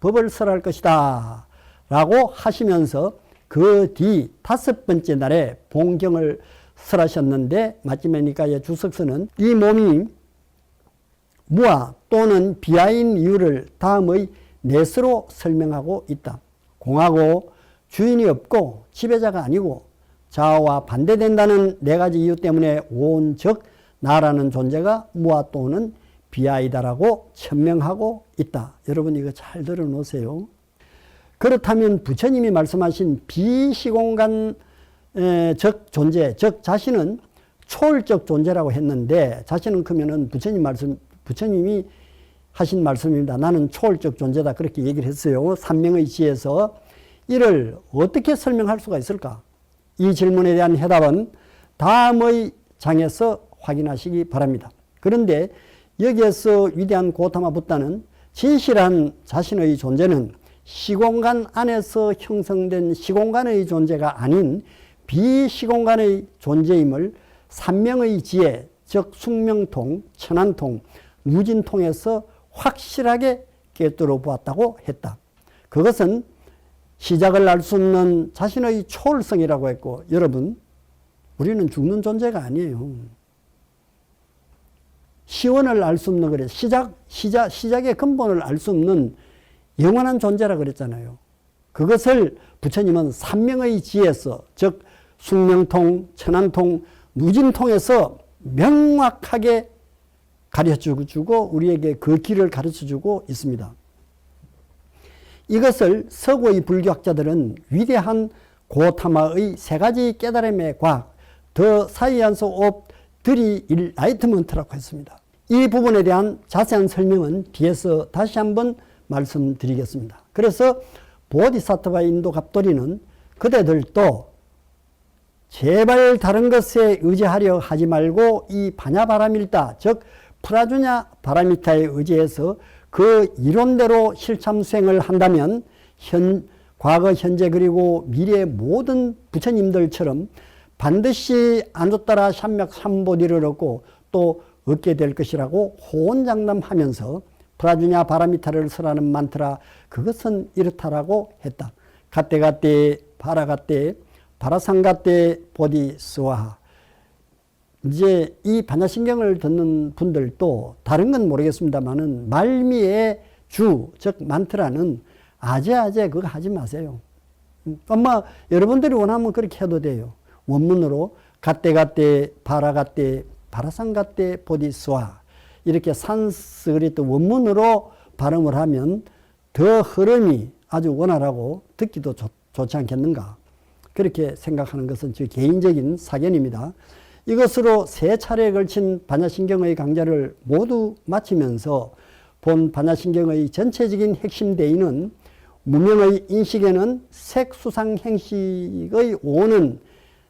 법을 설할 것이다 라고 하시면서 그 뒤 5번째 날에 봉경을 설하셨는데 마지막이니까 주석서는 이 몸이 무아 또는 비하인 이유를 다음의 넷으로 설명하고 있다. 공하고 주인이 없고 지배자가 아니고 자아와 반대된다는 4가지 이유 때문에 온 즉 나라는 존재가 무아 또는 비하이다라고 천명하고 있다. 여러분 이거 잘 들어놓으세요. 그렇다면 부처님이 말씀하신 비시공간적 존재, 즉 자신은 초월적 존재라고 했는데 자신은 그러면은 부처님이 하신 말씀입니다. 나는 초월적 존재다 그렇게 얘기를 했어요. 삼명의 지에서 이를 어떻게 설명할 수가 있을까? 이 질문에 대한 해답은 다음의 장에서 확인하시기 바랍니다. 그런데 여기에서 위대한 고타마 붓다는 진실한 자신의 존재는 시공간 안에서 형성된 시공간의 존재가 아닌 비시공간의 존재임을 삼명의 지혜, 즉 숙명통, 천안통, 무진통에서 확실하게 꿰뚫어 보았다고 했다. 그것은 시작을 알 수 없는 자신의 초월성이라고 했고, 여러분 우리는 죽는 존재가 아니에요. 시원을 알 수 없는 그래 시작의 근본을 알 수 없는 영원한 존재라 그랬잖아요. 그것을 부처님은 삼명의 지에서 즉 숙명통, 천안통, 무진통에서 명확하게 가르쳐주고 우리에게 그 길을 가르쳐주고 있습니다. 이것을 서구의 불교학자들은 위대한 고타마의 3가지 깨달음의 과학, The Science of Three Enlightenment라고 했습니다. 이 부분에 대한 자세한 설명은 뒤에서 다시 한번 말씀드리겠습니다. 그래서 보디사트와 인도 갑돌이는 그대들도 제발 다른 것에 의지하려 하지 말고 이 바냐바라밀타, 즉 프라주냐 바라미타에 의지해서 그 이론대로 실참 수행을 한다면 과거, 현재 그리고 미래의 모든 부처님들처럼 반드시 안도따라 삼맥 삼보디를 얻고 또 얻게 될 것이라고 호언장담하면서 프라주냐 바라미타를 설하는 만트라 그것은 이렇다라고 했다. 갓데갓데 바라갓데 바라상갓데 보디스와하. 이제 이 반야신경을 듣는 분들도 다른 건 모르겠습니다만은 말미의 주, 즉 만트라는 아재아재 그거 하지 마세요. 아마 여러분들이 원하면 그렇게 해도 돼요. 원문으로 갓데갓데 바라갓데 바라상갓데 보디스와 이렇게 산스크리트 원문으로 발음을 하면 더 흐름이 아주 원활하고 듣기도 좋지 않겠는가. 그렇게 생각하는 것은 제 개인적인 사견입니다. 이것으로 3차례에 걸친 반야신경의 강좌를 모두 마치면서 본 반야신경의 전체적인 핵심 대의는 무명의 인식에는 색수상행식의 오는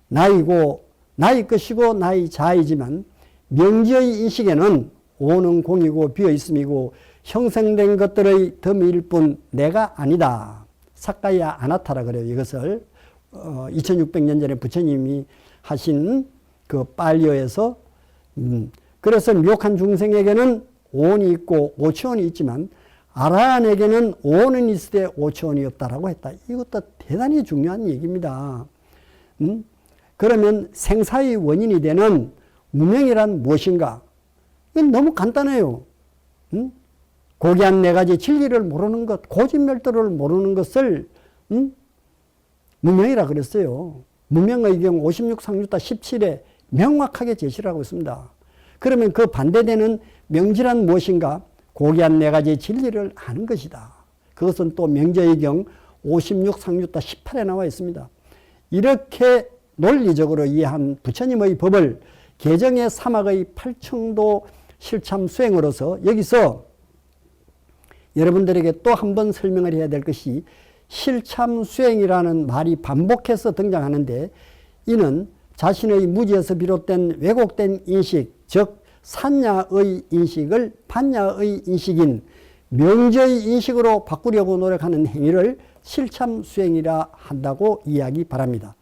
나이고 나의 것이고 나의 자이지만 명지의 인식에는 오는 공이고 비어있음이고 형성된 것들의 덤일 뿐 내가 아니다. 사카야 아나타라 그래요. 이것을 2600년 전에 부처님이 하신 그 빨리어에서 그래서 미혹한 중생에게는 오온이 있고 오치온이 있지만 아라한에게는 오온은 있으되 오치온이 없다라고 했다. 이것도 대단히 중요한 얘기입니다. 그러면 생사의 원인이 되는 무명이란 무엇인가? 이건 너무 간단해요. 고귀한 4가지 진리를 모르는 것, 고진멸도를 모르는 것을 무명이라 그랬어요. 무명의 경우 56상류타 17에 명확하게 제시를 하고 있습니다. 그러면 그 반대되는 명지란 무엇인가? 고귀한 4가지 진리를 아는 것이다. 그것은 또 명제의 경 56상류타 18에 나와 있습니다. 이렇게 논리적으로 이해한 부처님의 법을 개정의 사막의 8청도 실참 수행으로서 여기서 여러분들에게 또 한 번 설명을 해야 될 것이 실참 수행이라는 말이 반복해서 등장하는데 이는 자신의 무지에서 비롯된 왜곡된 인식, 즉 산야의 인식을 반야의 인식인 명제의 인식으로 바꾸려고 노력하는 행위를 실참 수행이라 한다고 이해하기 바랍니다.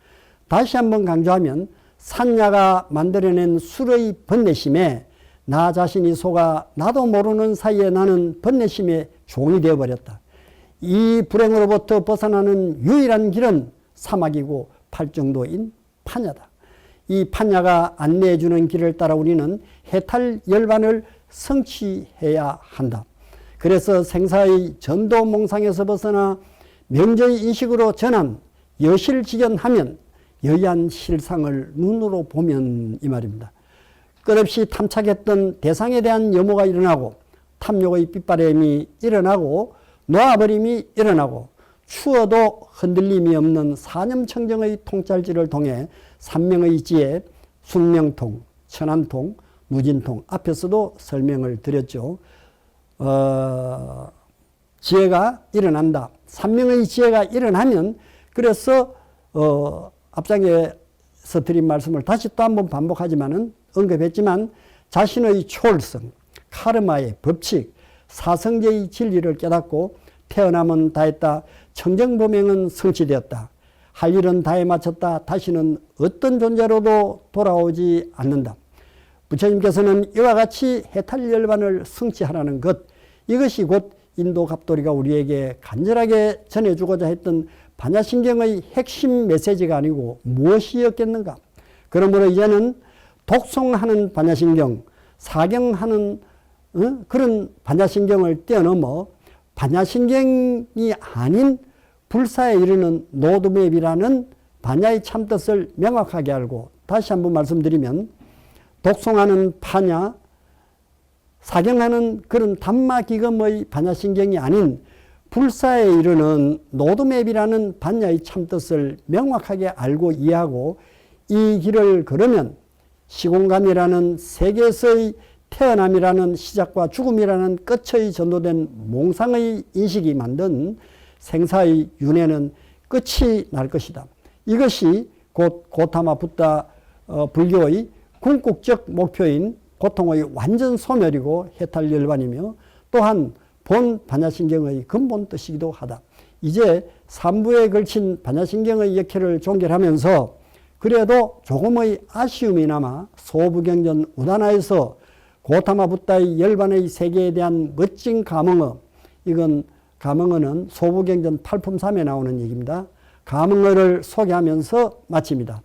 다시 한번 강조하면 산야가 만들어낸 술의 번뇌심에 나 자신이 속아 나도 모르는 사이에 나는 번뇌심의 종이 되어버렸다. 이 불행으로부터 벗어나는 유일한 길은 사막이고 팔정도인 파냐다. 이 파냐가 안내해주는 길을 따라 우리는 해탈 열반을 성취해야 한다. 그래서 생사의 전도 몽상에서 벗어나 명제의 인식으로 전한 여실직연하면 여의한 실상을 눈으로 보면 이 말입니다. 끝없이 탐착했던 대상에 대한 염호가 일어나고 탐욕의 빗바람이 일어나고 놓아버림이 일어나고 추워도 흔들림이 없는 사념청정의 통찰지를 통해 삼명의 지혜, 숙명통, 천안통, 무진통 앞에서도 설명을 드렸죠. 지혜가 일어난다. 삼명의 지혜가 일어나면 그래서 앞장에서 드린 말씀을 다시 또 한번 반복하지만은 언급했지만 자신의 초월성, 카르마의 법칙, 사성제의 진리를 깨닫고 태어남은 다했다. 청정보명은 성취되었다. 할 일은 다해 마쳤다. 다시는 어떤 존재로도 돌아오지 않는다. 부처님께서는 이와 같이 해탈열반을 성취하라는 것, 이것이 곧 인도 갑돌이가 우리에게 간절하게 전해주고자 했던 반야신경의 핵심 메시지가 아니고 무엇이었겠는가. 그러므로 이제는 독송하는 반야신경, 사경하는 그런 반야신경을 뛰어넘어 반야신경이 아닌 불사에 이르는 노드맵이라는 반야의 참뜻을 명확하게 알고, 다시 한번 말씀드리면 독송하는 파냐, 사경하는 그런 담마기금의 반야신경이 아닌 불사에 이르는 노드맵이라는 반야의 참뜻을 명확하게 알고 이해하고 이 길을 걸으면 시공간이라는 세계에서의 태어남이라는 시작과 죽음이라는 끝의 전도된 몽상의 인식이 만든 생사의 윤회는 끝이 날 것이다. 이것이 곧 고타마 붓다 불교의 궁극적 목표인 고통의 완전 소멸이고 해탈열반이며 또한 본 반야신경의 근본 뜻이기도 하다. 이제 3부에 걸친 반야신경의 역회를 종결하면서 그래도 조금의 아쉬움이 남아 소부경전 우다나에서 고타마 붓다의 열반의 세계에 대한 멋진 감흥어, 이건 감흥어는 소부경전 8품 3에 나오는 얘기입니다. 감흥어를 소개하면서 마칩니다.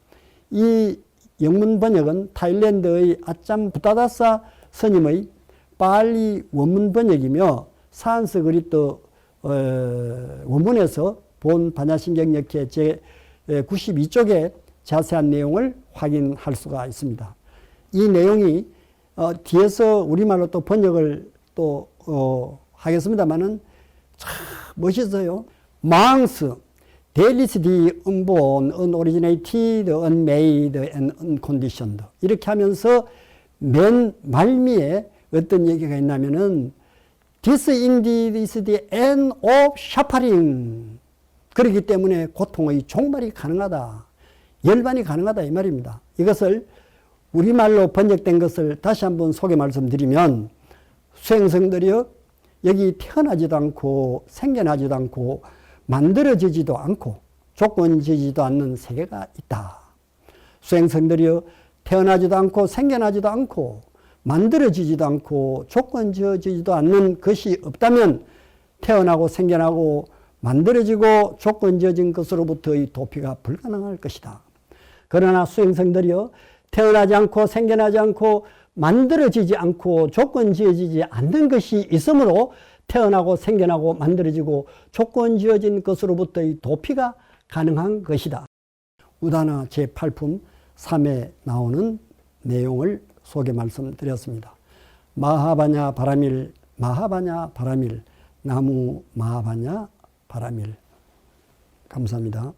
이 영문 번역은 타일랜드의 아짬 부타다사 스님의 빨리 원문 번역이며 산스그리트 원문에서 본 반야신경 역회 제 92쪽에 자세한 내용을 확인할 수가 있습니다. 이 내용이 뒤에서 우리말로 또 번역을 또 하겠습니다만은 참 멋있어요. 망스 Delis die unborn, unoriginated, unmade, and unconditioned. 이렇게 하면서 맨 말미에 어떤 얘기가 있냐면은 This indeed is the end of suffering. 그렇기 때문에 고통의 종말이 가능하다. 열반이 가능하다 이 말입니다. 이것을 우리말로 번역된 것을 다시 한번 소개 말씀드리면 수행성들이요 여기 태어나지도 않고 생겨나지도 않고 만들어지지도 않고 조건지지도 않는 세계가 있다. 수행성들이요 태어나지도 않고 생겨나지도 않고 만들어지지도 않고 조건지어지지도 않는 것이 없다면 태어나고 생겨나고 만들어지고 조건지어진 것으로부터의 도피가 불가능할 것이다. 그러나 수행성들이요 태어나지 않고 생겨나지 않고 만들어지지 않고 조건지어지지 않는 것이 있으므로 태어나고 생겨나고 만들어지고 조건지어진 것으로부터의 도피가 가능한 것이다. 우다나 제8품 3에 나오는 내용을 소개 말씀드렸습니다. 마하바냐 바라밀, 마하바냐 바라밀, 나무 마하바냐 바라밀. 감사합니다.